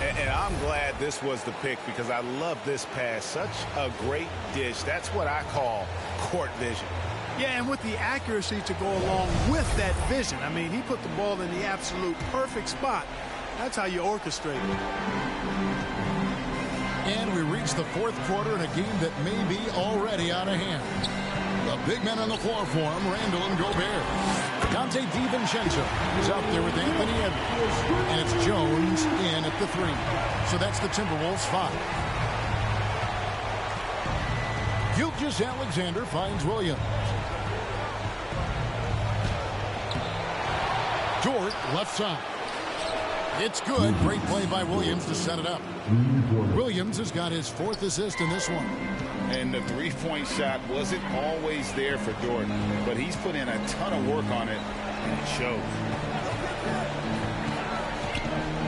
And I'm glad this was the pick because I love this pass. Such a great dish. That's what I call court vision. Yeah, and with the accuracy to go along with that vision. I mean, he put the ball in the absolute perfect spot. That's how you orchestrate it. And we reach the 4th quarter in a game that may be already out of hand. The big men on the floor for him, Randle and Gobert. Dante DiVincenzo is out there with Anthony Edwards. And it's Jones in at the 3. So that's the Timberwolves 5. Gilgeous-Alexander finds Williams. Dort left side. It's good. Great play by Williams to set it up. Williams has got his 4th assist in this one. And the three-point shot wasn't always there for Dort, but he's put in a ton of work on it, and it shows.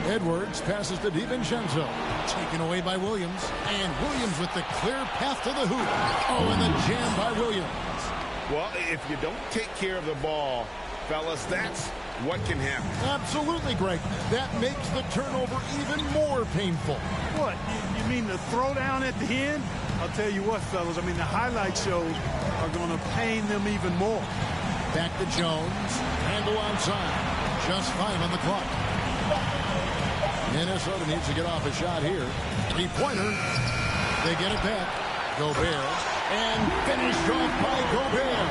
Edwards passes to DiVincenzo. Taken away by Williams. And Williams with the clear path to the hoop. Oh, and the jam by Williams. Well, if you don't take care of the ball, fellas, that's what can happen. Absolutely, Greg. That makes the turnover even more painful. What? You mean the throwdown at the end? I'll tell you what, fellas. I mean, the highlight shows are going to pain them even more. Back to Jones. Handle outside. Just 5 on the clock. Minnesota needs to get off a shot here. 3-pointer. They get it back. Gobert. And finished off by Gobert.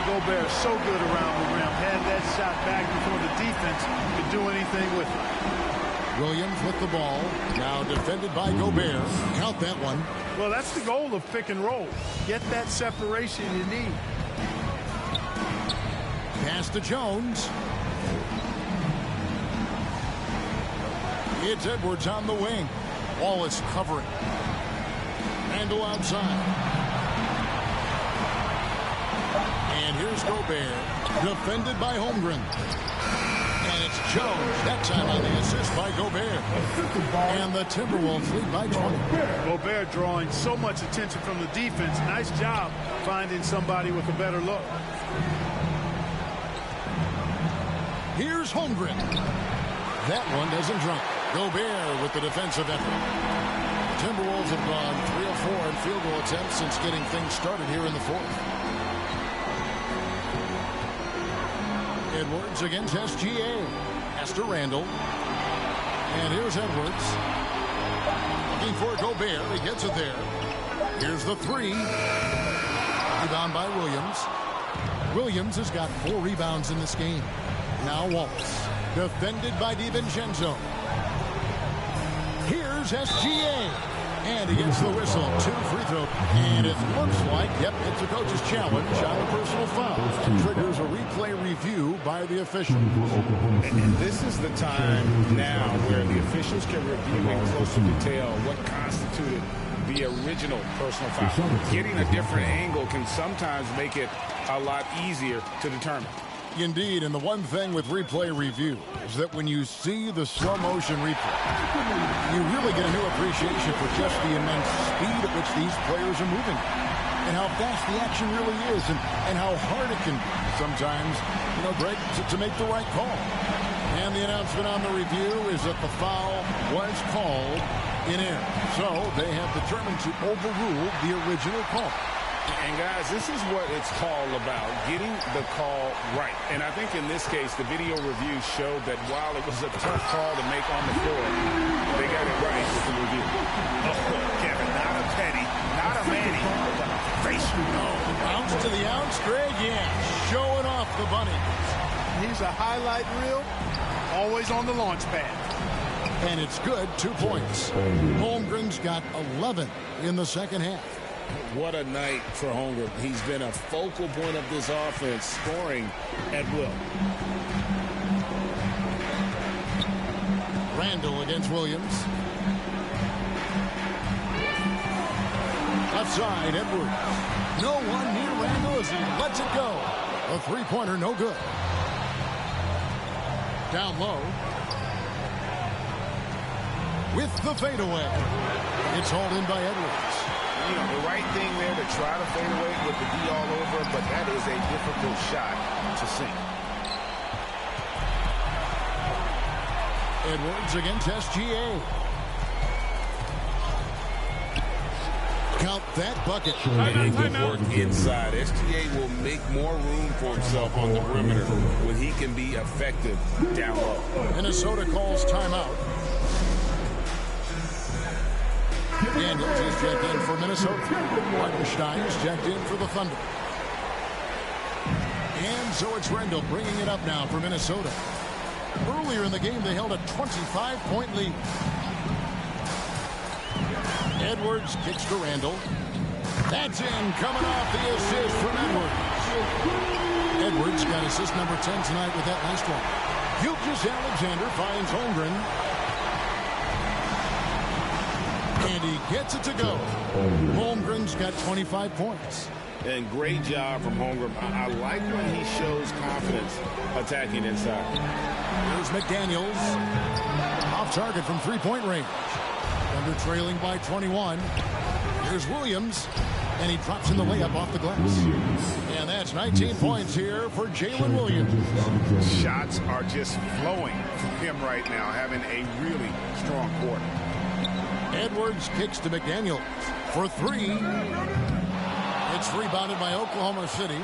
Gobert so good around the rim. Had that shot back before the defense could do anything with it. Williams with the ball. Now defended by Gobert. Count that one. Well, that's the goal of pick and roll. Get that separation you need. Pass to Jones. It's Edwards on the wing. Wallace covering. Handle outside. And here's Gobert. Defended by Holmgren. And it's Jones. That time on the assist by Gobert. And the Timberwolves lead by 20. Gobert drawing so much attention from the defense. Nice job finding somebody with a better look. Here's Holmgren. That one doesn't drop. Gobert with the defensive effort. Timberwolves have gone 3 of 4 in field goal attempts since getting things started here in the 4th. Edwards against SGA. Pass to Randall. And here's Edwards. Looking for Gobert. He gets it there. Here's the 3. Rebound by Williams. Williams has got 4 rebounds in this game. Now Wallace. Defended by DiVincenzo. Here's SGA. And he gets the whistle. 2 free throws. And it looks like, yep, it's a coach's challenge on a personal foul. Triggers a replay review by the official. And this is the time now where the officials can review in closer detail what constituted the original personal foul. Getting a different angle can sometimes make it a lot easier to determine. Indeed, and the one thing with replay review is that when you see the slow motion replay, you really get a new appreciation for just the immense speed at which these players are moving and how fast the action really is and how hard it can be sometimes, you know, Greg, to make the right call. And the announcement on the review is that the foul was called in error. So they have determined to overrule the original call. And guys, this is what it's all about, getting the call right. And I think in this case, the video review showed that while it was a tough call to make on the floor, they got it right with the review. Oh, Kevin, not a penny, not a manny, but a face. Bounce to the ounce, Greg, yeah, showing off the bunny. He's a highlight reel, always on the launch pad. And it's good, 2 points. Holmgren's got 11 in the second half. What a night for Holmgren. He's been a focal point of this offense, scoring at will. Randall against Williams. Left side, Edwards. No one near Randall as he lets it go. A 3-pointer, no good. Down low. With the fadeaway. It's hauled in by Edwards. You know, the right thing there to try to fade away with the D all over, but that is a difficult shot to sink. Edwards against SGA. Count that bucket. And good work inside. SGA will make more room for himself on the perimeter when he can be effective down low. Minnesota calls timeout. Daniels is checked in for Minnesota. Hartenstein is checked in for the Thunder. And so it's Randall bringing it up now for Minnesota. Earlier in the game, they held a 25-point lead. Edwards kicks to Randall. That's in, coming off the assist from Edwards. Edwards got assist number 10 tonight with that last one. Gilgeous-Alexander finds Holmgren. And he gets it to go. Holmgren's got 25 points. And great job from Holmgren. I like when he shows confidence attacking inside. Here's McDaniels. Off target from three-point range. Thunder trailing by 21. Here's Williams. And he drops in the layup off the glass. And that's 19 points here for Jalen Williams. Shots are just flowing from him right now, having a really strong quarter. Edwards kicks to McDaniels for three. It's rebounded by Oklahoma City.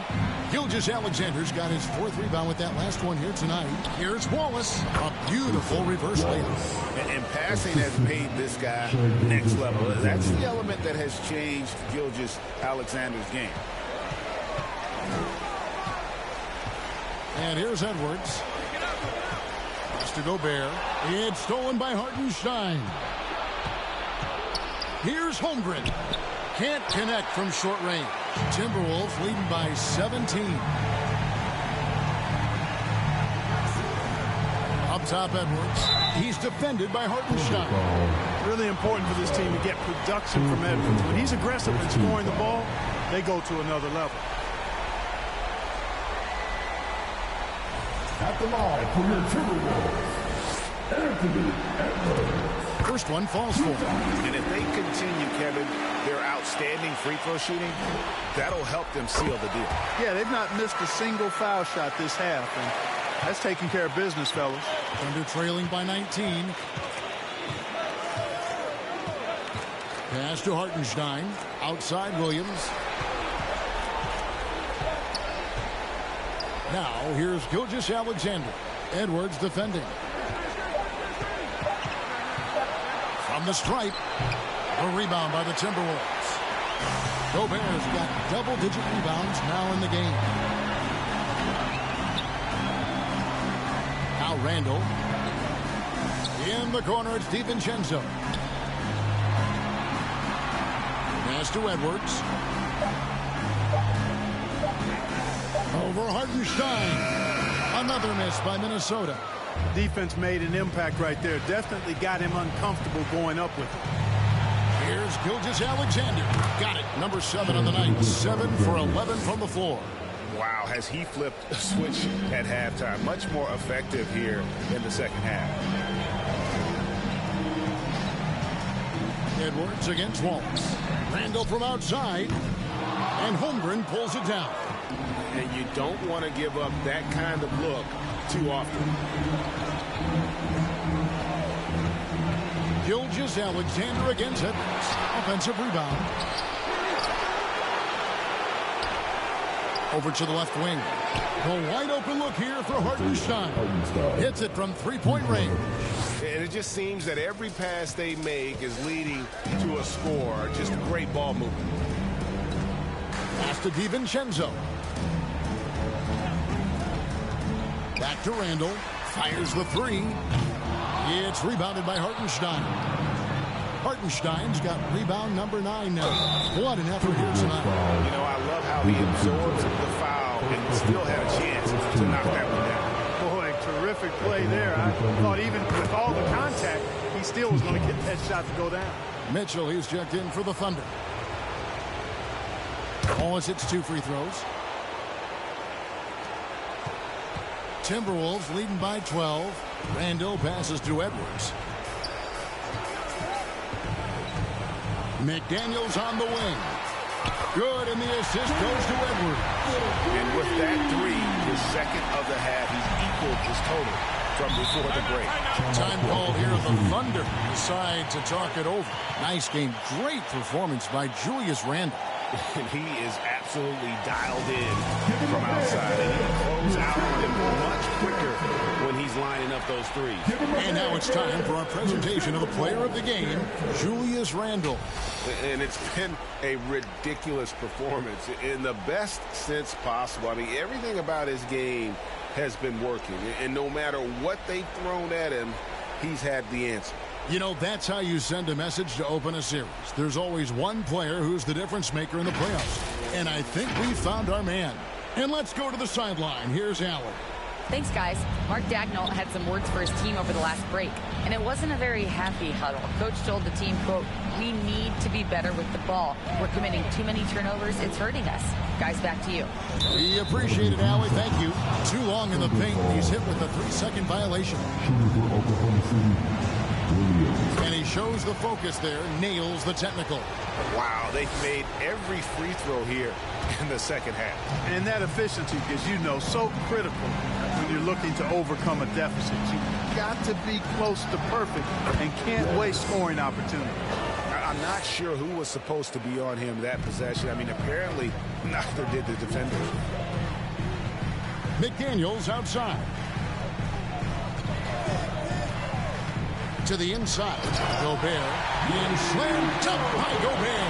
Gilgeous-Alexander's got his fourth rebound with that last one here tonight. Here's Wallace. A beautiful reverse layup. And passing has made this guy next level. That's the element that has changed Gilgeous-Alexander's game. And here's Edwards. Pass to Gobert. It's stolen by Hartenstein. Here's Holmgren. Can't connect from short range. Timberwolves leading by 17. Up top, Edwards. He's defended by Hartenstein. Really important for this team to get production from Edwards. When he's aggressive and scoring the ball, they go to another level. At the line for your Timberwolves, Anthony Edwards. First one falls for them. And if they continue, Kevin, their outstanding free throw shooting, that'll help them seal the deal. Yeah, they've not missed a single foul shot this half, and that's taking care of business, fellas. Thunder trailing by 19. Pass to Hartenstein. Outside Williams. Now here's Gilgeous-Alexander. Edwards defending. From the stripe. A rebound by the Timberwolves. Gobert's got double-digit rebounds now in the game. Now Randall. In the corner, it's DiVincenzo. Pass to Edwards. Over Hartenstein. Another miss by Minnesota. Defense made an impact right there. Definitely got him uncomfortable going up with it. Here's Gilgeous-Alexander. Got it. Number 7 on the night. 7 for 11 from the floor. Wow, has he flipped a switch at halftime. Much more effective here in the second half. Edwards against Wallace. Randall from outside. And Holmgren pulls it down. And you don't want to give up that kind of look too often. Gilgeous-Alexander against Edwards. Offensive rebound. Over to the left wing. A wide open look here for Hartenstein. Hits it from three-point range. And it just seems that every pass they make is leading to a score. Just great ball movement. Pass to DiVincenzo. Back to Randall. Fires the three. It's rebounded by Hartenstein. Hartenstein's got rebound number 9 now. What an effort here tonight. You know, I love how he absorbs the foul and still had a chance to knock that one down. Boy, terrific play there. I thought even with all the contact, he still was going to get that shot to go down. Mitchell, he's checked in for the Thunder. Wallace hits 2 free throws. Timberwolves leading by 12. Randall passes to Edwards. McDaniels on the wing. Good, and the assist goes to Edwards. And with that three, his second of the half, he's equaled his total from before the break. Time called here. The Thunder decide to talk it over. Nice game. Great performance by Julius Randle. And he is absolutely dialed in from outside. And he can close out on them much quicker when he's lining up those threes. And now it's time for our presentation of the player of the game, Julius Randle. And it's been a ridiculous performance in the best sense possible. I mean, everything about his game has been working. And no matter what they've thrown at him, he's had the answer. You know, that's how you send a message to open a series. There's always one player who's the difference maker in the playoffs. And I think we found our man. And let's go to the sideline. Here's Allen. Thanks, guys. Mark Dagnall had some words for his team over the last break, and it wasn't a very happy huddle. Coach told the team, quote, "We need to be better with the ball. We're committing too many turnovers. It's hurting us." Guys, back to you. We appreciate it, Allie. Thank you. Too long in the paint. He's hit with a 3-second violation. And he shows the focus there, nails the technical. Wow, they've made every free throw here in the second half. And that efficiency is, so critical when you're looking to overcome a deficit. You've got to be close to perfect and can't waste scoring opportunities. I'm not sure who was supposed to be on him that possession. I mean, apparently neither did the defender. McDaniels outside. To the inside. Gobert being slammed up by Gobert.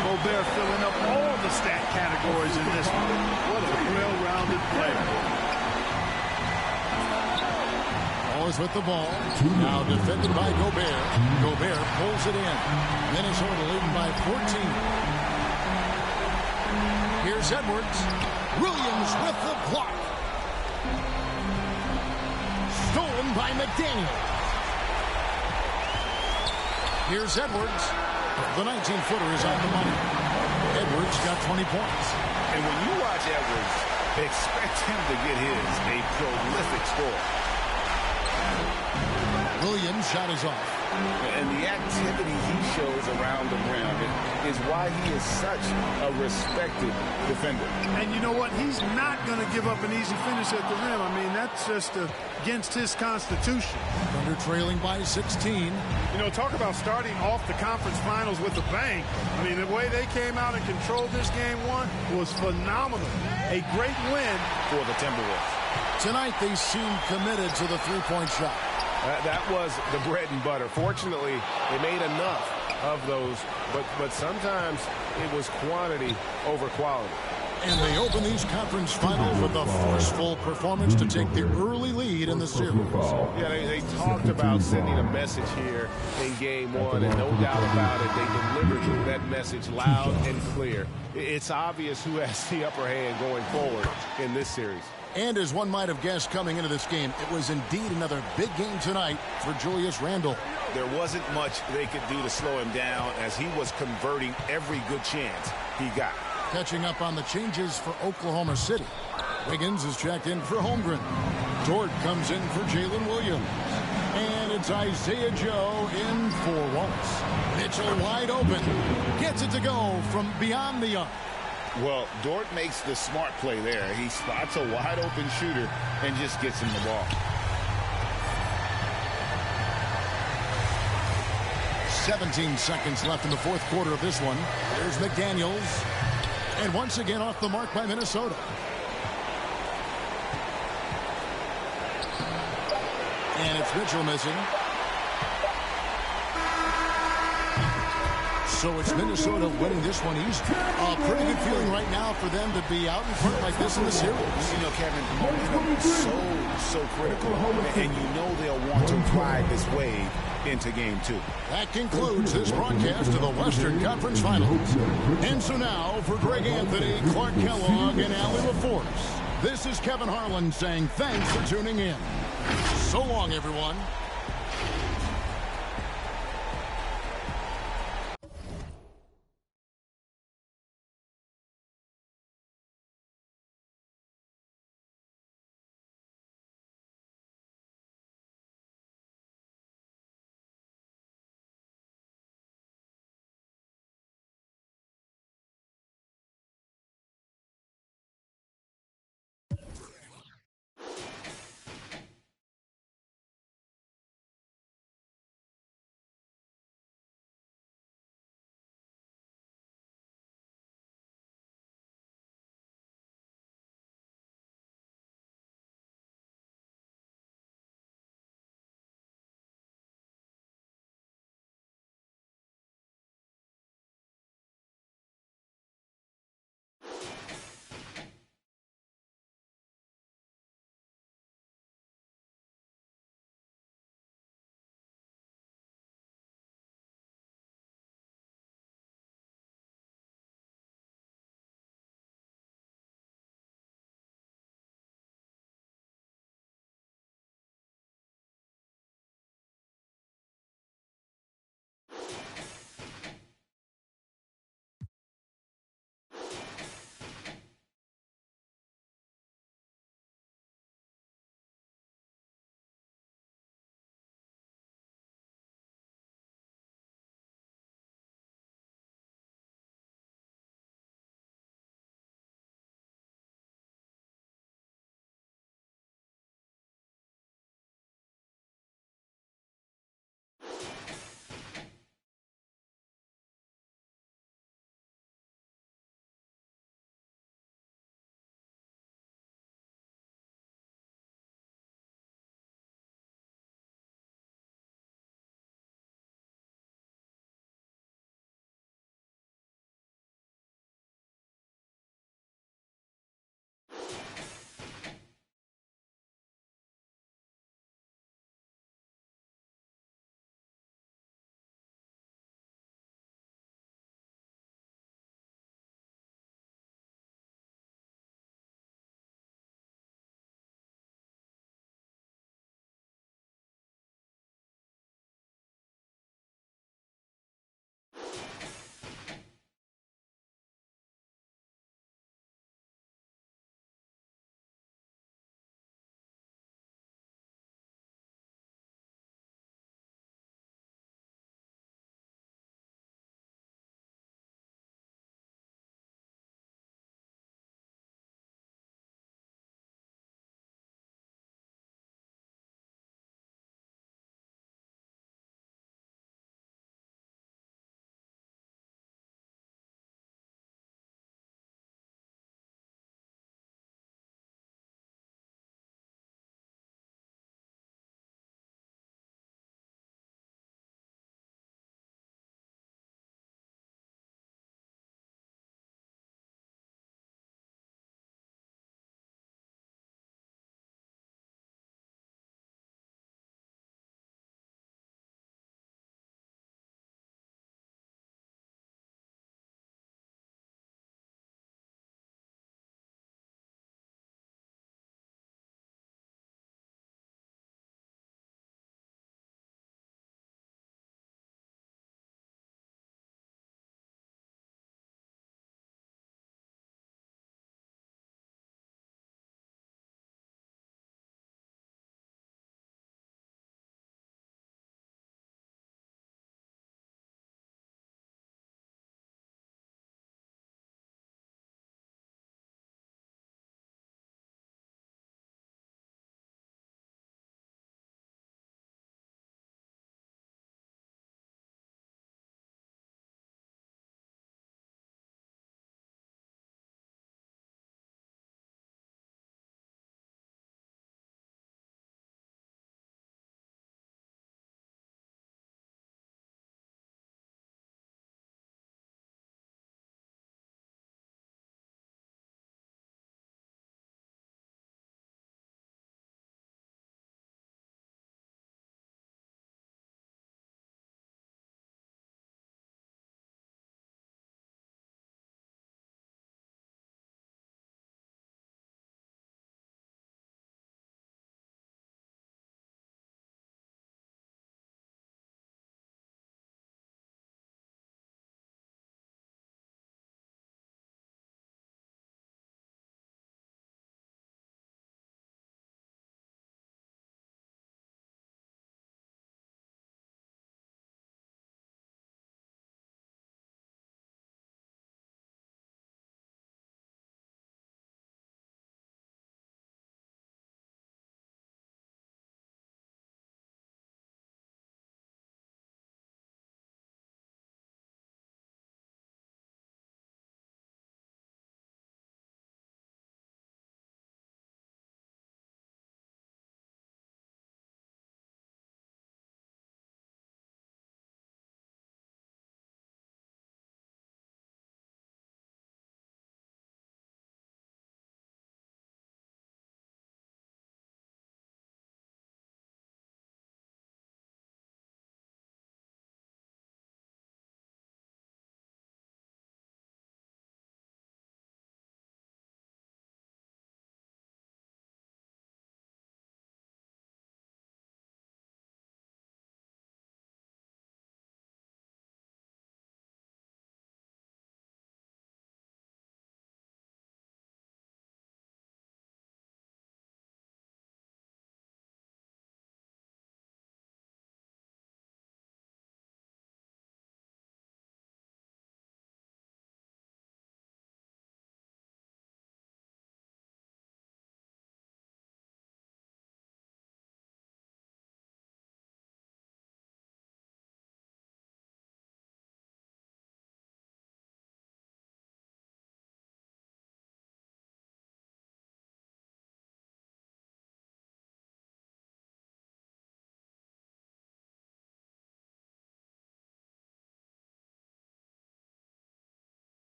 Gobert filling up all the stat categories in this one. What a well-rounded player. Always with the ball. Now defended by Gobert. Gobert pulls it in. Minnesota leading by 14. Here's Edwards. Williams with the block. Stolen by McDaniel. Here's Edwards. The 19-footer is on the money. Edwards got 20 points. And when you watch Edwards, expect him to get a prolific score. Williams' shot is off. And the activity he shows around the rim is why he is such a respected defender. And you know what? He's not going to give up an easy finish at the rim. I mean, that's just against his constitution. Thunder trailing by 16. Talk about starting off the conference finals with a bang. I mean, the way they came out and controlled this game one was phenomenal. A great win for the Timberwolves. Tonight, they seem committed to the three-point shot. That was the bread and butter. Fortunately, they made enough of those, but sometimes it was quantity over quality. And they open these conference finals with a forceful performance to take the early lead in the series. Yeah, they talked about sending a message here in game one, and no doubt about it, they delivered that message loud and clear. It's obvious who has the upper hand going forward in this series. And as one might have guessed coming into this game, it was indeed another big game tonight for Julius Randle. There wasn't much they could do to slow him down as he was converting every good chance he got. Catching up on the changes for Oklahoma City. Wiggins is checked in for Holmgren. Dort comes in for Jalen Williams. And it's Isaiah Joe in for Wallace. Mitchell wide open. Gets it to go from beyond the arc. Well, Dort makes the smart play there. He spots a wide open shooter and just gets him the ball. 17 seconds left in the fourth quarter of this one. There's McDaniels. And once again off the mark by Minnesota. And it's Mitchell missing. So it's Minnesota winning this one easy. A pretty good feeling right now for them to be out in front like this in the series. Kevin, momentum is so critical. And they'll want to ride this wave into game two. That concludes this broadcast of the Western Conference Finals. And so now, for Greg Anthony, Clark Kellogg, and Allie LaForce, this is Kevin Harlan saying thanks for tuning in. So long, everyone.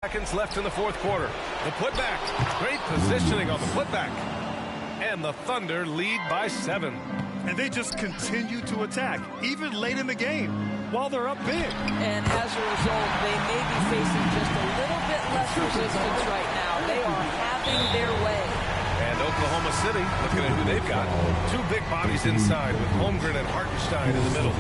Seconds left in the fourth quarter. The putback. Great positioning on the putback. And the Thunder lead by 7. And they just continue to attack, even late in the game, while they're up big. And as a result, they may be facing just a little bit less resistance right now. They are having their way. And Oklahoma City, looking at who they've got. 2 big bodies inside with Holmgren and Hartenstein in the middle.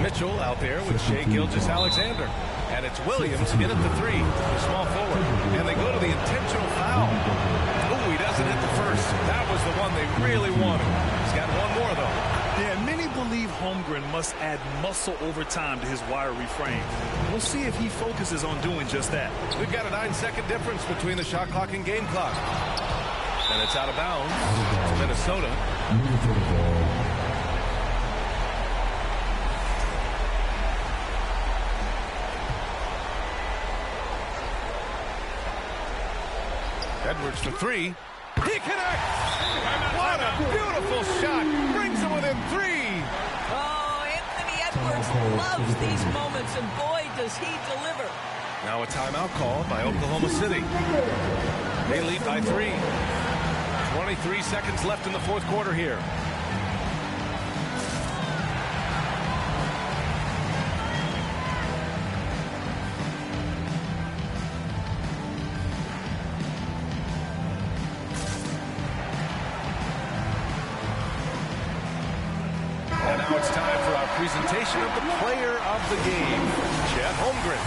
Mitchell out there with Shai Gilgeous-Alexander. And it's Williams in at the 3, the small forward. And they go to the intentional foul. Oh, he doesn't hit the first. That was the one they really wanted. He's got one more, though. Yeah, many believe Holmgren must add muscle over time to his wiry frame. We'll see if he focuses on doing just that. We've got a 9-second difference between the shot clock and game clock. And it's out of bounds to Minnesota. Edwards for 3. He connects! What a beautiful shot! Brings him within 3! Oh, Anthony Edwards loves these moments, and boy, does he deliver. Now a timeout call by Oklahoma City. They lead by 3. 23 seconds left in the fourth quarter here. And now it's time for our presentation of the player of the game, Chet Holmgren.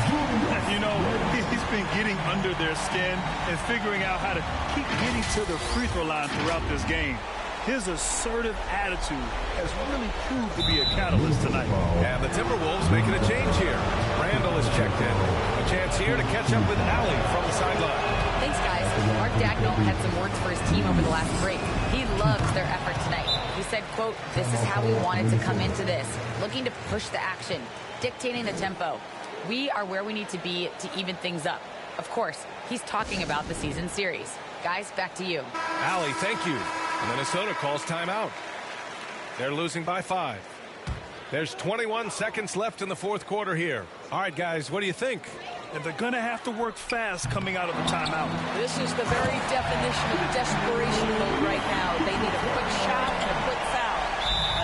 You know, he's been getting under their skin and figuring out how to keep getting to the free throw line throughout this game. His assertive attitude has really proved to be a catalyst tonight. And the Timberwolves making a change here. Randall is checked in. A chance here to catch up with Allie from the sideline. Thanks, guys. Mark Dagnall had some words for his team over the last break. He loves their effort tonight. He said, quote, "This is how we wanted to come into this, looking to push the action, dictating the tempo. We are where we need to be to even things up." Of course, he's talking about the season series. Guys, back to you. Allie, thank you. Minnesota calls timeout. They're losing by 5. There's 21 seconds left in the fourth quarter here. All right, guys, what do you think? And they're going to have to work fast coming out of the timeout. This is the very definition of desperation mode right now. They need a quick shot and a quick foul.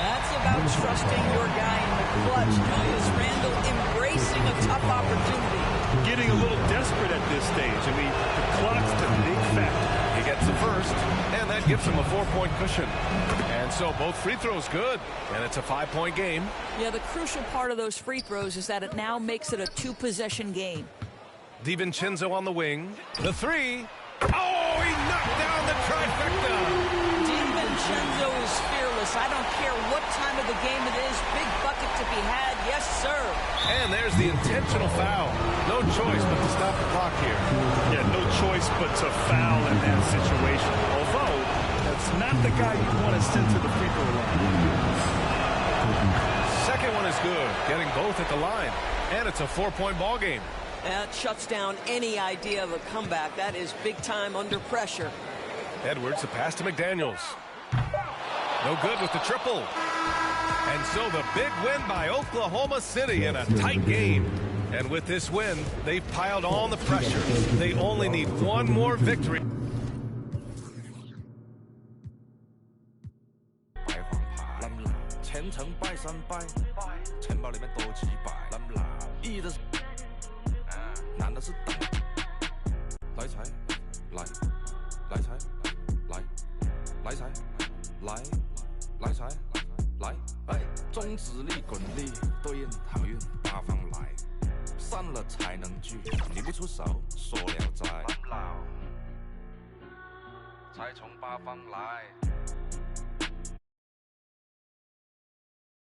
That's about trusting your guy in the clutch. Julius Randle embracing a tough opportunity. Getting a little desperate at this stage. I mean, the clock's the big factor. He gets the first, and that gives him a 4-point cushion. And so both free throws good, and it's a 5-point game. Yeah, the crucial part of those free throws is that it now makes it a 2-possession game. DiVincenzo on the wing. The 3. Oh, he knocked down the trifecta. DiVincenzo is fearless. I don't care what time of the game it is. Big bucket to be had. Yes, sir. And there's the intentional foul. No choice but to stop the clock here. Yeah, no choice but to foul in that situation. Although, that's not the guy you want to send to the free throw line. Second one is good. Getting both at the line. And it's a 4-point ball game. That shuts down any idea of a comeback. That is big time under pressure. Edwards, the pass to McDaniels. No good with the triple. And so the big win by Oklahoma City in a tight game. And with this win, they've piled on the pressure. They only need one more victory.才从八方来。